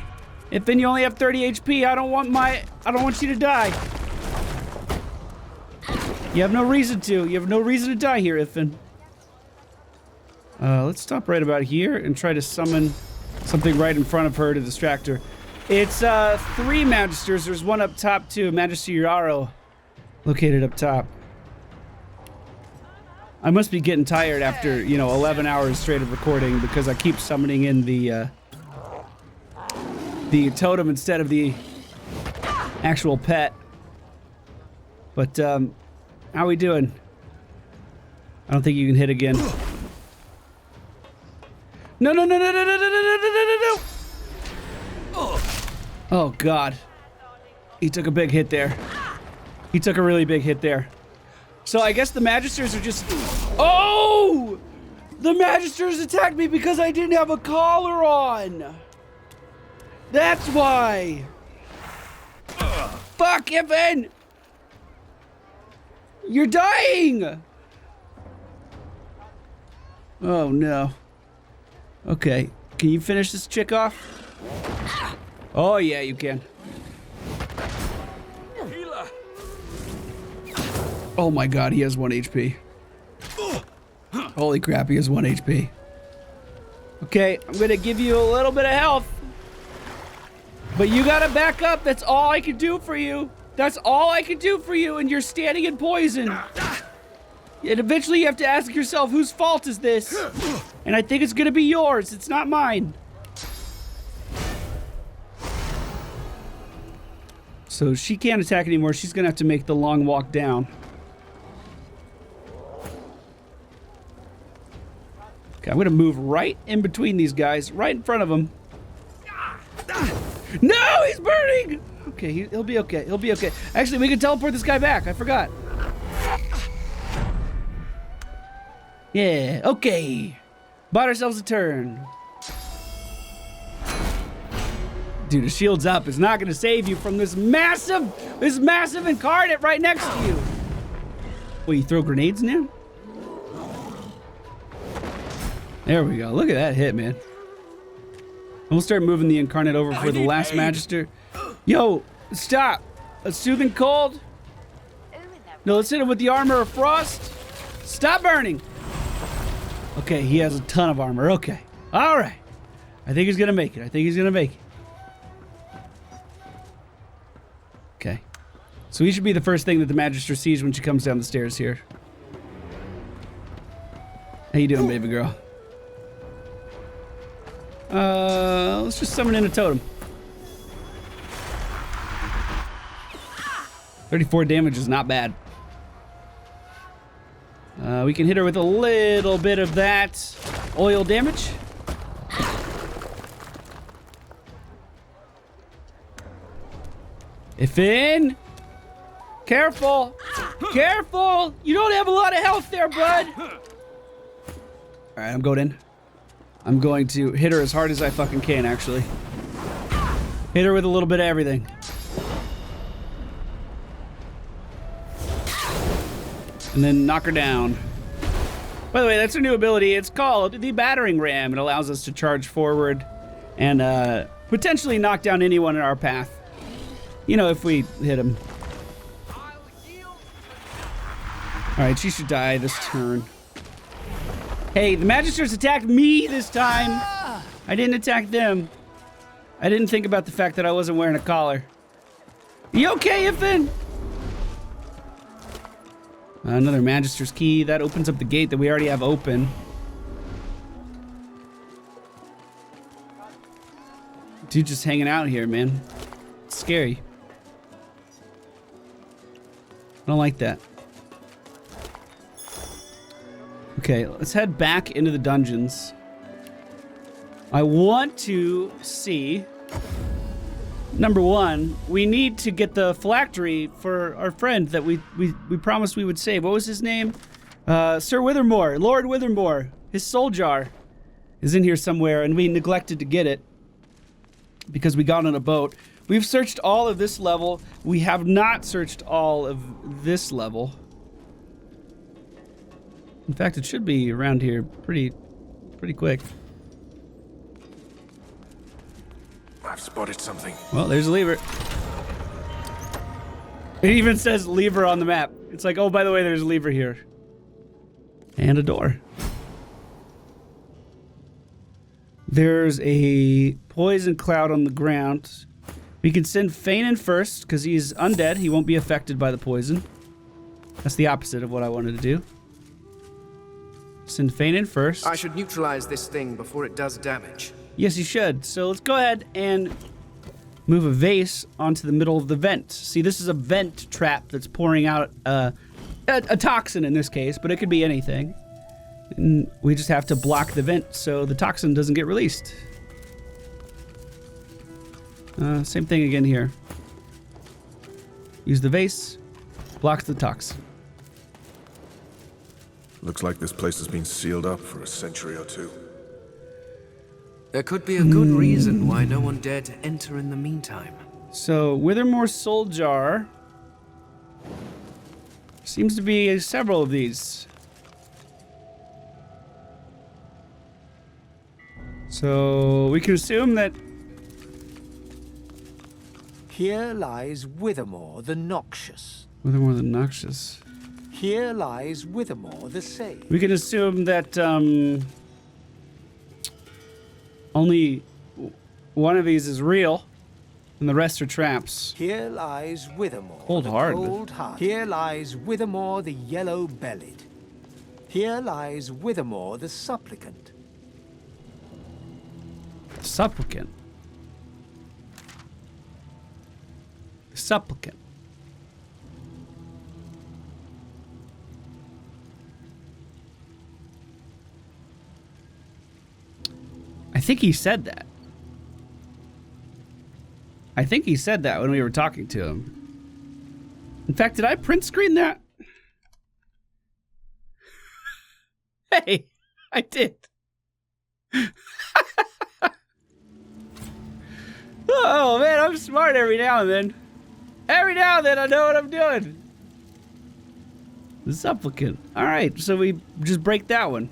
Ifin, you only have 30 HP. I don't want you to die. You have no reason to. You have no reason to die here, Ifin. Let's stop right about here and try to summon something right in front of her to distract her. It's 3 Magisters. There's one up top too. Magister Yarrow, located up top. I must be getting tired after 11 hours straight of recording because I keep summoning in the totem instead of the actual pet. But how we doing? I don't think you can hit again. No! Oh God, he took a big hit there. He took a really big hit there. So I guess the Magisters are just... Oh! The Magisters attacked me because I didn't have a collar on! That's why! Fuck, Evan! You're dying! Oh no. Okay, can you finish this chick off? Oh yeah, you can. Oh my god, he has 1 HP. Holy crap, he has 1 HP. Okay, I'm gonna give you a little bit of health. But you gotta back up, that's all I can do for you. That's all I can do for you, and you're standing in poison. And eventually you have to ask yourself, whose fault is this? And I think it's gonna be yours, it's not mine. So she can't attack anymore, she's gonna have to make the long walk down. Okay, I'm gonna move right in between these guys, right in front of them. No, he's burning! Okay, he'll be okay, he'll be okay. Actually, we can teleport this guy back, I forgot. Yeah, okay. Bought ourselves a turn. Dude, the shield's up. It's not gonna save you from this massive incarnate right next to you. Wait, you throw grenades now? There we go. Look at that hit, man. And we'll start moving the incarnate over for the last magister. Yo, stop. A soothing cold? No, let's hit him with the armor of frost. Stop burning. Okay, he has a ton of armor. Okay. All right. I think he's gonna make it. I think he's gonna make it. Okay. So he should be the first thing that the Magister sees when she comes down the stairs here. How you doing, baby girl? Let's just summon in a totem. 34 damage is not bad. We can hit her with a little bit of that oil damage. Ifin! Careful! Careful! You don't have a lot of health there, bud! Alright, I'm going in. I'm going to hit her as hard as I fucking can, actually. Hit her with a little bit of everything. And then knock her down. By the way, that's her new ability. It's called the Battering Ram. It allows us to charge forward and potentially knock down anyone in our path. You know, if we hit him. Alright, she should die this turn. Hey, the Magisters attacked me this time. I didn't attack them. I didn't think about the fact that I wasn't wearing a collar. You okay, Ifin? Another Magister's key. That opens up the gate that we already have open. Dude just hanging out here, man. It's scary. I don't like that. Okay, let's head back into the dungeons. I want to see... Number one, we need to get the phylactery for our friend that we promised we would save. What was his name? Sir Withermore, Lord Withermore. His soul jar is in here somewhere, and we neglected to get it because we got on a boat. We've searched all of this level. We have not searched all of this level. In fact, it should be around here pretty quick. I've spotted something. Well, there's a lever. It even says lever on the map. It's like, oh, by the way, there's a lever here. And a door. There's a poison cloud on the ground. We can send Fane in first, because he's undead. He won't be affected by the poison. That's the opposite of what I wanted to do. Send Fane in first. I should neutralize this thing before it does damage. Yes, you should. So let's go ahead and move a vase onto the middle of the vent. See, this is a vent trap that's pouring out a toxin in this case, but it could be anything. And we just have to block the vent so the toxin doesn't get released. Same thing again here. Use the vase, blocks the toxin. Looks like this place has been sealed up for a century or two. There could be a good reason why no one dared to enter in the meantime. So, Withermore Soul Jar. Seems to be several of these. So, we can assume that... Here lies Withermore the Noxious. Withermore the Noxious. Here lies Withermore the Sage. We can assume that only one of these is real, and the rest are traps. Here lies Withermore Cold the hard. Cold-hearted. Here lies Withermore the Yellow-bellied. Here lies Withermore the Supplicant. Supplicant. Supplicant. I think he said that. I think he said that when we were talking to him. In fact, did I print screen that? Hey, I did. Oh man, I'm smart every now and then. Every now and then I know what I'm doing. The Supplicant. Alright, so we just break that one.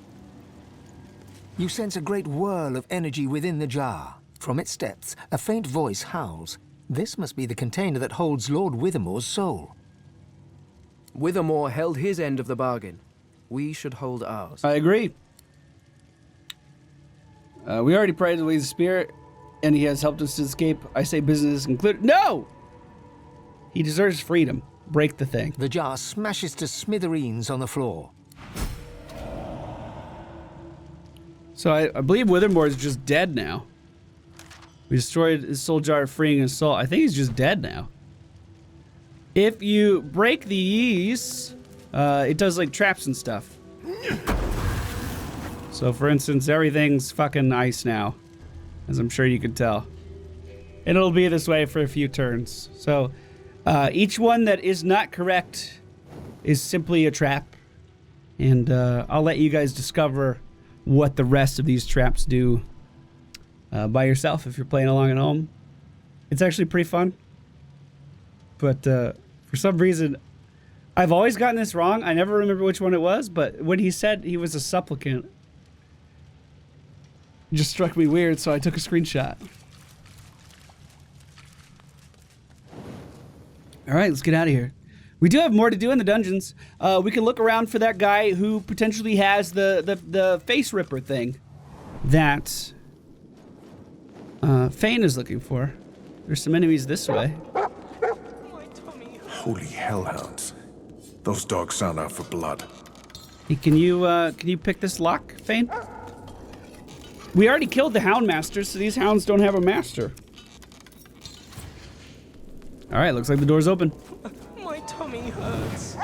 You sense a great whirl of energy within the jar. From its depths, a faint voice howls. This must be the container that holds Lord Withermore's soul. Withermore held his end of the bargain. We should hold ours. I agree. We already prayed away the spirit, and he has helped us to escape. I say business included. No! He deserves freedom. Break the thing. The jar smashes to smithereens on the floor. So I believe Withermore is just dead now. We destroyed his soul jar, freeing his soul. I think he's just dead now. If you break these, it does like traps and stuff. So for instance, everything's fucking ice now, as I'm sure you can tell. And it'll be this way for a few turns. So each one that is not correct is simply a trap. And I'll let you guys discover what the rest of these traps do by yourself if you're playing along at home. It's actually pretty fun. But for some reason, I've always gotten this wrong. I never remember which one it was, but when he said he was a supplicant, it just struck me weird, so I took a screenshot. All right, let's get out of here. We do have more to do in the dungeons. We can look around for that guy who potentially has the face ripper thing that Fane is looking for. There's some enemies this way. Holy hellhounds. Those dogs sound out for blood. Hey, can you pick this lock, Fane? We already killed the hound master, so these hounds don't have a master. All right, looks like the door's open. My tummy hurts.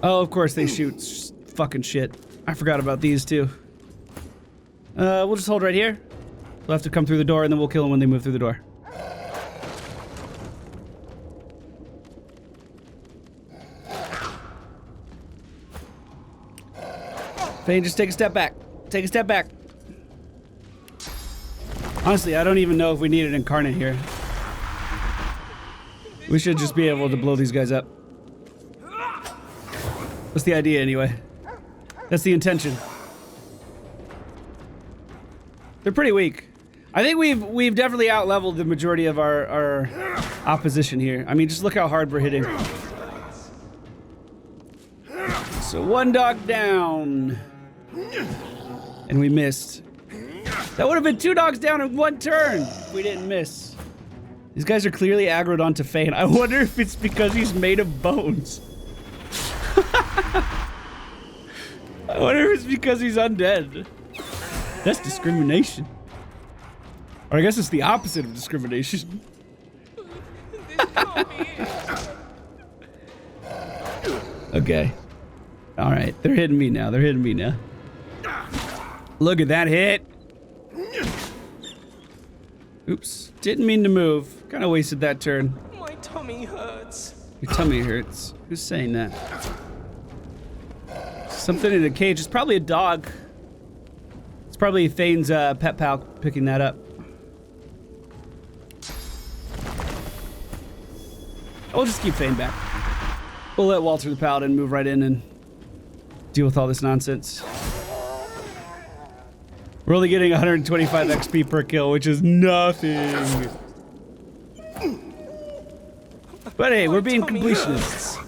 Oh, of course they shoot fucking shit. I forgot about these too. We'll just hold right here. We'll have to come through the door and then we'll kill them when they move through the door. Fane, just take a step back. Take a step back. Honestly, I don't even know if we need an Incarnate here. We should just be able to blow these guys up. That's the idea anyway. That's the intention. They're pretty weak. I think we've definitely out-leveled the majority of our opposition here. I mean, just look how hard we're hitting. So one dog down. And we missed. That would have been 2 dogs down in 1 turn if we didn't miss. These guys are clearly aggroed onto Fane. I wonder if it's because he's made of bones. I wonder if it's because he's undead. That's discrimination. Or I guess it's the opposite of discrimination. Okay. Alright, they're hitting me now. They're hitting me now. Look at that hit. Oops. Didn't mean to move. Kind of wasted that turn. My tummy hurts. Your tummy hurts. Who's saying that? Something in a cage. It's probably a dog. It's probably Thane's pet pal picking that up. We'll just keep Thane back. We'll let Walter the Paladin move right in and deal with all this nonsense. We're only getting 125 XP per kill, which is nothing. But hey, we're being completionists.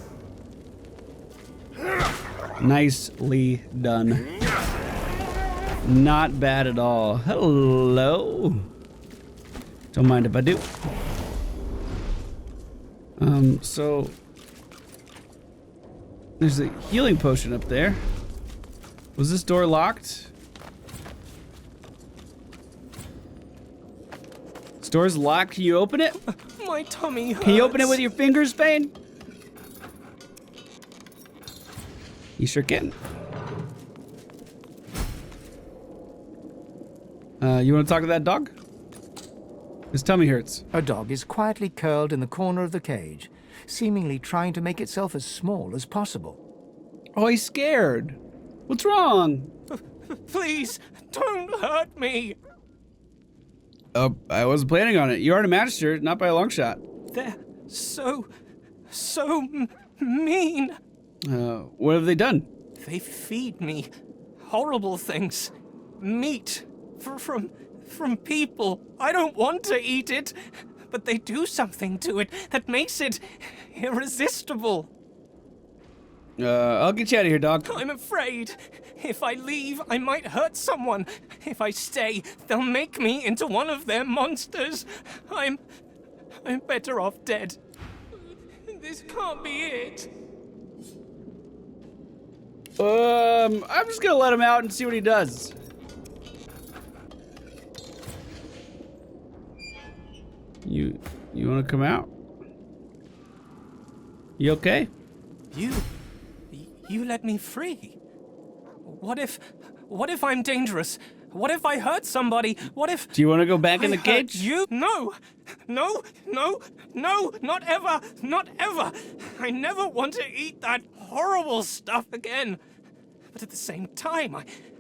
Nicely done. Not bad at all. Hello. Don't mind if I do. So there's a healing potion up there. Was this door locked? This door's locked. Can you open it? My tummy hurts. Can you open it with your fingers, Fane? You sure can. You want to talk to that dog? His tummy hurts. A dog is quietly curled in the corner of the cage, seemingly trying to make itself as small as possible. Oh, he's scared. What's wrong? Please, don't hurt me. I wasn't planning on it. You aren't a magister, not by a long shot. They're so mean. What have they done? They feed me horrible things. Meat from people. I don't want to eat it, but they do something to it that makes it irresistible. I'll get you out of here, dog. I'm afraid. If I leave, I might hurt someone. If I stay, they'll make me into one of their monsters. I'm better off dead. This can't be it. I'm just gonna let him out and see what he does. You wanna come out? You okay? You let me free. What if I'm dangerous? What if I hurt somebody? What if... Do you want to go back in the cage? You? No, not ever, not ever. I never want to eat that horrible stuff again. But at the same time,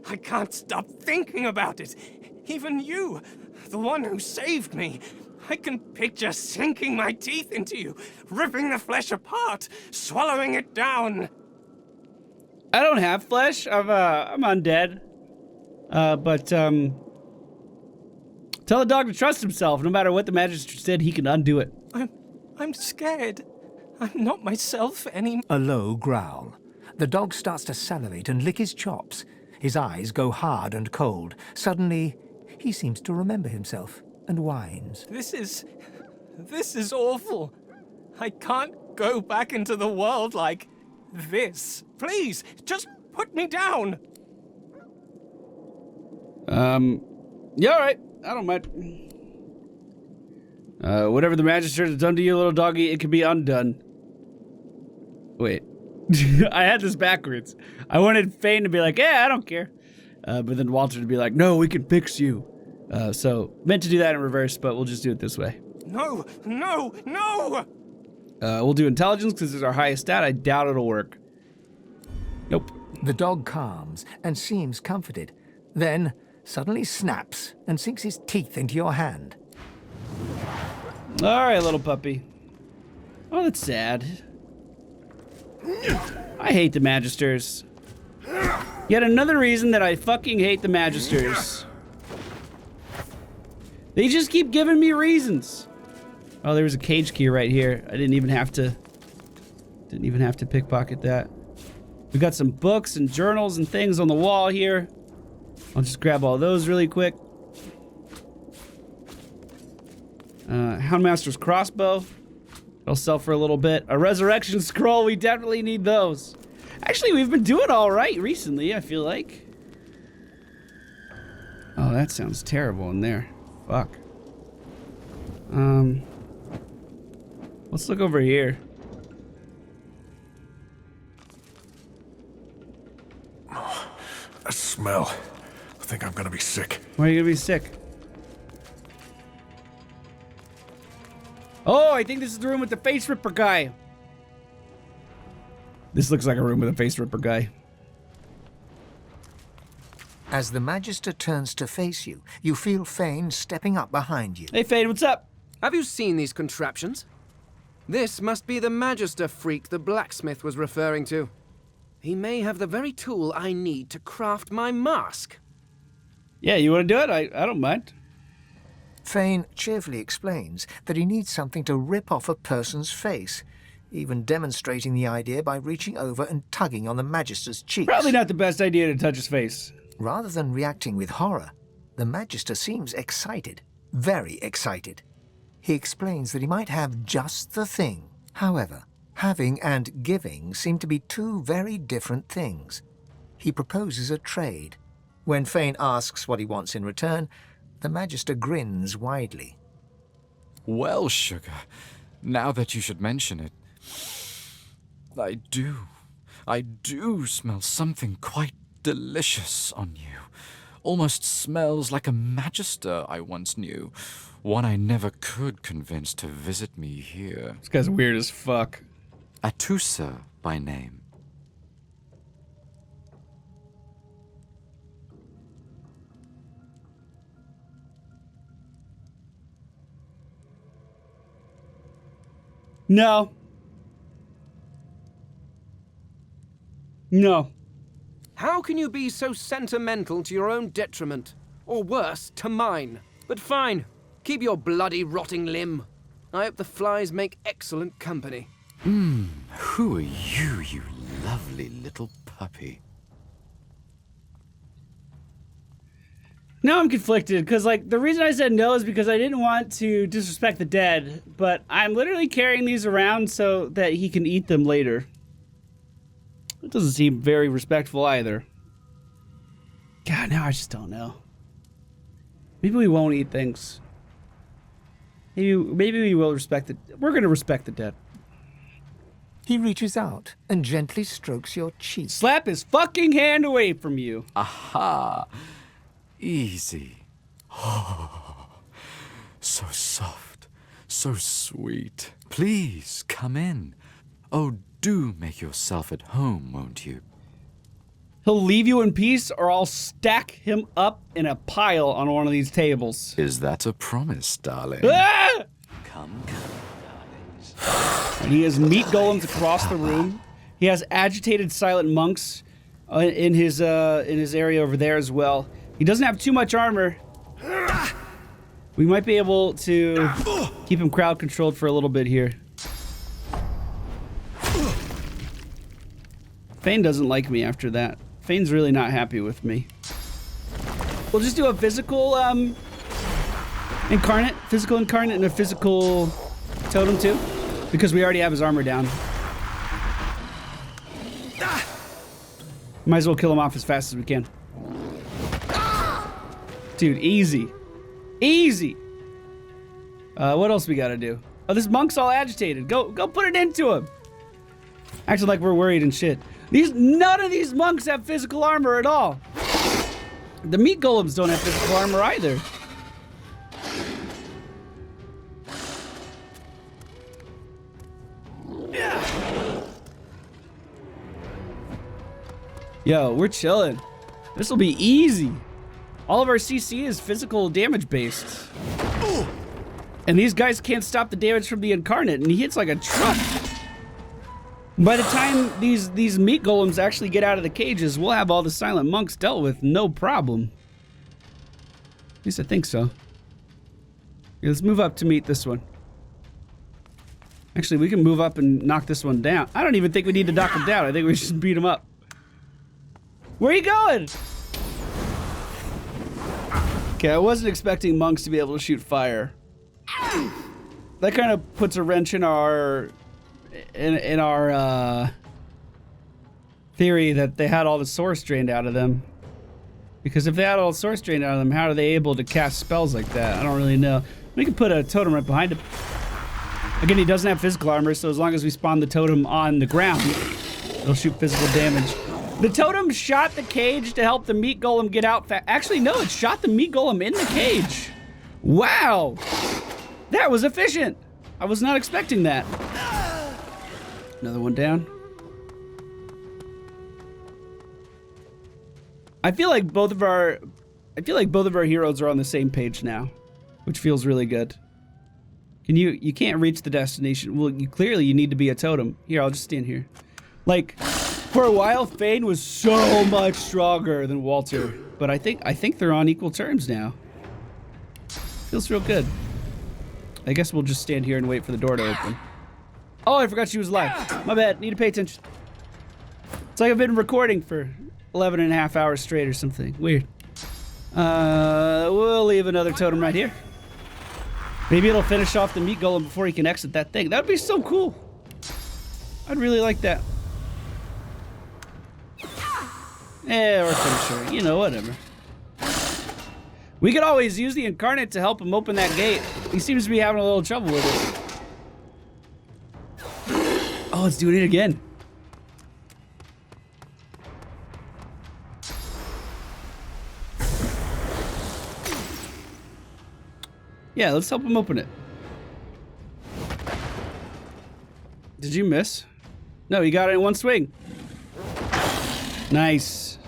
I can't stop thinking about it. Even you, the one who saved me. I can picture sinking my teeth into you, ripping the flesh apart, swallowing it down. I don't have flesh. I'm undead. But tell the dog to trust himself. No matter what the magistrate said, he can undo it. I'm scared. I'm not myself anymore. A low growl. The dog starts to salivate and lick his chops. His eyes go hard and cold. Suddenly, he seems to remember himself and whines. This is awful. I can't go back into the world like this. Please, just put me down. Yeah, all right. I don't mind. Whatever the magistrate has done to you, little doggy, it can be undone. Wait. I had this backwards. I wanted Fane to be like, yeah, I don't care. But then Walter to be like, no, we can fix you. So, meant to do that in reverse, but we'll just do it this way. No! We'll do intelligence because it's our highest stat. I doubt it'll work. Nope. The dog calms and seems comforted. Then, suddenly snaps and sinks his teeth into your hand. All right, little puppy. Oh, that's sad. I hate the Magisters. Yet another reason that I fucking hate the Magisters. They just keep giving me reasons. Oh, there was a cage key right here. I didn't even have to pickpocket that. We got some books and journals and things on the wall here. I'll just grab all those really quick. Houndmaster's crossbow. It'll sell for a little bit. A resurrection scroll, we definitely need those. Actually, we've been doing all right recently, I feel like. Oh, that sounds terrible in there. Fuck. Let's look over here. That smell. I think I'm gonna be sick. Why are you gonna be sick? Oh, I think this is the room with the face ripper guy. This looks like a room with a face ripper guy. As the Magister turns to face you, you feel Fane stepping up behind you. Hey, Fane, what's up? Have you seen these contraptions? This must be the Magister freak the blacksmith was referring to. He may have the very tool I need to craft my mask. Yeah, you want to do it? I don't mind. Fane cheerfully explains that he needs something to rip off a person's face, even demonstrating the idea by reaching over and tugging on the Magister's cheeks. Probably not the best idea to touch his face. Rather than reacting with horror, the Magister seems excited, very excited. He explains that he might have just the thing. However, having and giving seem to be two very different things. He proposes a trade. When Fane asks what he wants in return, the Magister grins widely. Well, Sugar, now that you should mention it, I do smell something quite delicious on you. Almost smells like a Magister I once knew. One I never could convince to visit me here. This guy's weird as fuck. Atusa by name. No. No. How can you be so sentimental to your own detriment? Or worse, to mine? But fine. Keep your bloody rotting limb. I hope the flies make excellent company. Who are you, you lovely little puppy? Now I'm conflicted, because, like, the reason I said no is because I didn't want to disrespect the dead, but I'm literally carrying these around so that he can eat them later. It doesn't seem very respectful either. God, now I just don't know. Maybe we won't eat things. Maybe we will respect it. We're going to respect the dead. He reaches out and gently strokes your cheek. Slap his fucking hand away from you. Aha! Easy. Oh, so soft, so sweet. Please, come in. Oh, do make yourself at home, won't you? He'll leave you in peace, or I'll stack him up in a pile on one of these tables. Is that a promise, darling? Ah! Come, darlings. And he has meat golems across the room. He has agitated silent monks in his area over there as well. He doesn't have too much armor. We might be able to keep him crowd controlled for a little bit here. Fane doesn't like me after that. Fane's really not happy with me. We'll just do a physical incarnate, and a physical totem too, because we already have his armor down. Might as well kill him off as fast as we can. Dude, easy. Easy. What else we gotta do? Oh, this monk's all agitated. Go put it into him. Acting like we're worried and shit. None of these monks have physical armor at all. The meat golems don't have physical armor either. Yo, we're chilling. This will be easy. All of our CC is physical damage based. And these guys can't stop the damage from the Incarnate, and he hits like a truck. By the time these meat golems actually get out of the cages, we'll have all the silent monks dealt with, no problem. At least I think so. Yeah, let's move up to meet this one. Actually, we can move up and knock this one down. I don't even think we need to knock him down. I think we should beat him up. Where are you going? Okay, I wasn't expecting monks to be able to shoot fire. That kind of puts a wrench in our theory that they had all the source drained out of them. Because if they had all the source drained out of them, how are they able to cast spells like that? I don't really know. We can put a totem right behind him. Again, he doesn't have physical armor, so as long as we spawn the totem on the ground, it'll shoot physical damage. The totem shot the cage to help the meat golem get out fast. Actually, no, it shot the meat golem in the cage. Wow. That was efficient. I was not expecting that. Another one down. I feel like both of our heroes are on the same page now, which feels really good. You can't reach the destination. Well, you need to be a totem. Here, I'll just stand here. Like, for a while, Fane was so much stronger than Walter, but I think they're on equal terms now. Feels real good. I guess we'll just stand here and wait for the door to open. Oh, I forgot she was alive. My bad. Need to pay attention. It's like I've been recording for 11 and a half hours straight or something. Weird. We'll leave another totem right here. Maybe it'll finish off the meat golem before he can exit that thing. That would be so cool. I'd really like that. Yeah, or finisher. You know, whatever. We could always use the Incarnate to help him open that gate. He seems to be having a little trouble with it. Oh, it's doing it again. Yeah, let's help him open it. Did you miss? No, you got it in one swing. Nice.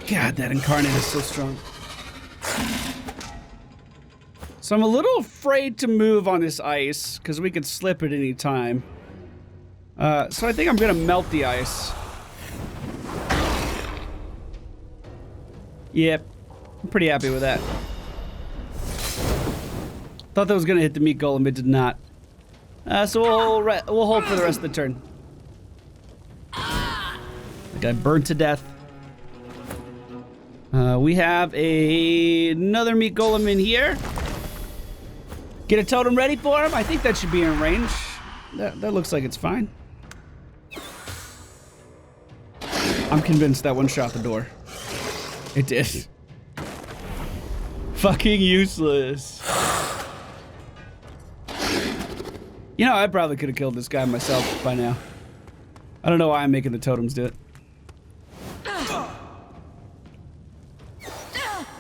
God, that Incarnate is so strong. So I'm a little afraid to move on this ice, because we could slip at any time. So I think I'm going to melt the ice. Yep. I'm pretty happy with that. Thought that was going to hit the meat golem. It did not. So we'll hold for the rest of the turn. The guy burned to death. We have another meat golem in here. Get a totem ready for him. I think that should be in range. That looks like it's fine. I'm convinced that one shot the door. It did. Fucking useless. You know, I probably could have killed this guy myself by now. I don't know why I'm making the totems do it.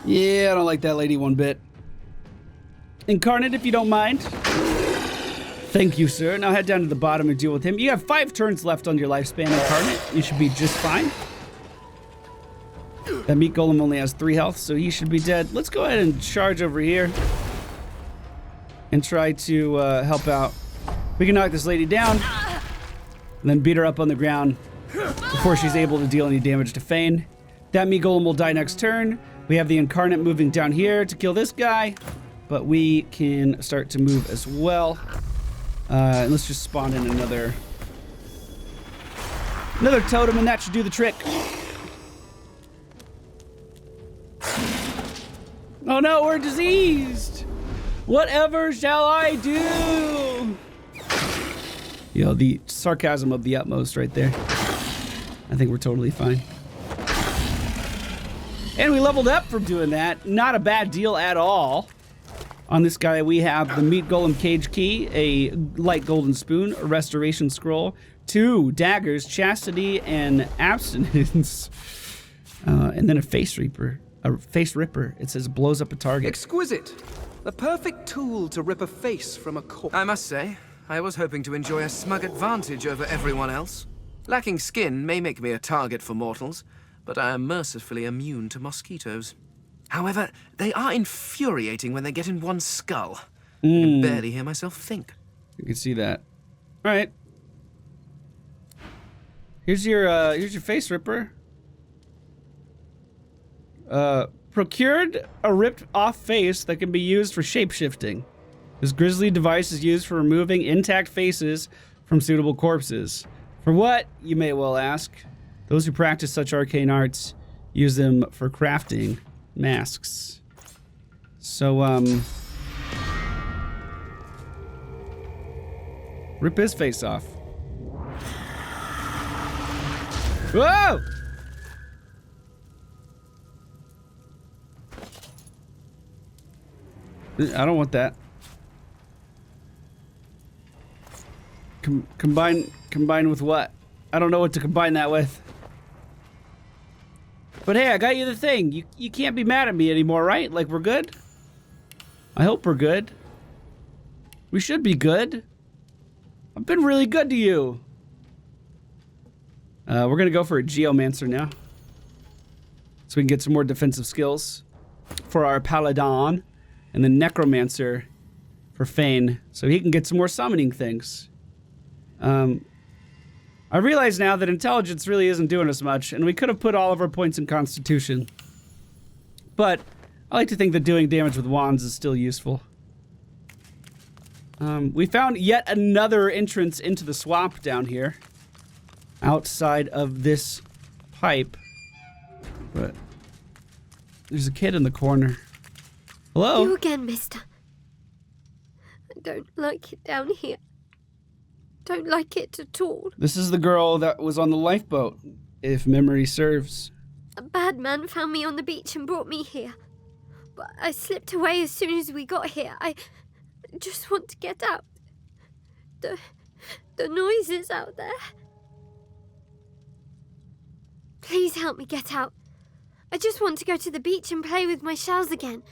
Yeah, I don't like that lady one bit. Incarnate, if you don't mind. Thank you, sir. Now head down to the bottom and deal with him. You have 5 turns left on your lifespan, Incarnate. You should be just fine. That meat golem only has 3 health, so he should be dead. Let's go ahead and charge over here and try to help out. We can knock this lady down and then beat her up on the ground before she's able to deal any damage to Fane. That meat golem will die next turn. We have the Incarnate moving down here to kill this guy, but we can start to move as well. And let's just spawn in another totem, and that should do the trick. Oh no, we're diseased! Whatever shall I do? Yo, the sarcasm of the utmost right there. I think we're totally fine. And we leveled up from doing that. Not a bad deal at all. On this guy, we have the Meat Golem Cage Key, a Light Golden Spoon, a Restoration Scroll, 2 daggers, Chastity and Abstinence, and then a Face Reaper. A Face Ripper. It says blows up a target. Exquisite. The perfect tool to rip a face from a corpse. I must say, I was hoping to enjoy a smug advantage over everyone else. Lacking skin may make me a target for mortals, but I am mercifully immune to mosquitoes. However, they are infuriating when they get in one's skull. I can barely hear myself think. You can see that. All right. Here's your Face Ripper. Procured a ripped off face that can be used for shapeshifting. This grisly device is used for removing intact faces from suitable corpses. For what, you may well ask? Those who practice such arcane arts use them for crafting masks. So, rip his face off. Whoa! I don't want that. Combine with what? I don't know what to combine that with. But hey, I got you the thing. You can't be mad at me anymore, right? Like, we're good? I hope we're good. We should be good. I've been really good to you. We're going to go for a Geomancer now. So we can get some more defensive skills for our Paladin. And the Necromancer for Fane. So he can get some more summoning things. I realize now that intelligence really isn't doing us much, and we could have put all of our points in Constitution. But I like to think that doing damage with wands is still useful. We found yet another entrance into the swamp down here. Outside of this pipe. But there's a kid in the corner. Hello? You again, mister. I don't like it down here. Don't like it at all. This is the girl that was on the lifeboat, if memory serves. A bad man found me on the beach and brought me here. But I slipped away as soon as we got here. I just want to get out. The noises out there. Please help me get out. I just want to go to the beach and play with my shells again.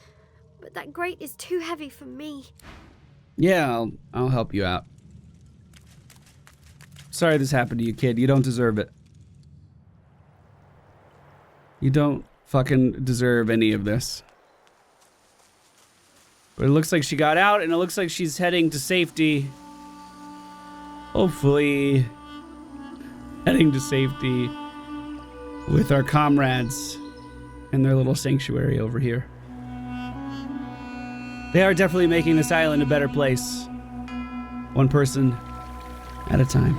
But that grate is too heavy for me. Yeah, I'll help you out. Sorry this happened to you, kid. You don't deserve it. You don't fucking deserve any of this. But it looks like she got out, and it looks like she's heading to safety. Hopefully, heading to safety with our comrades in their little sanctuary over here. They are definitely making this island a better place. One person at a time.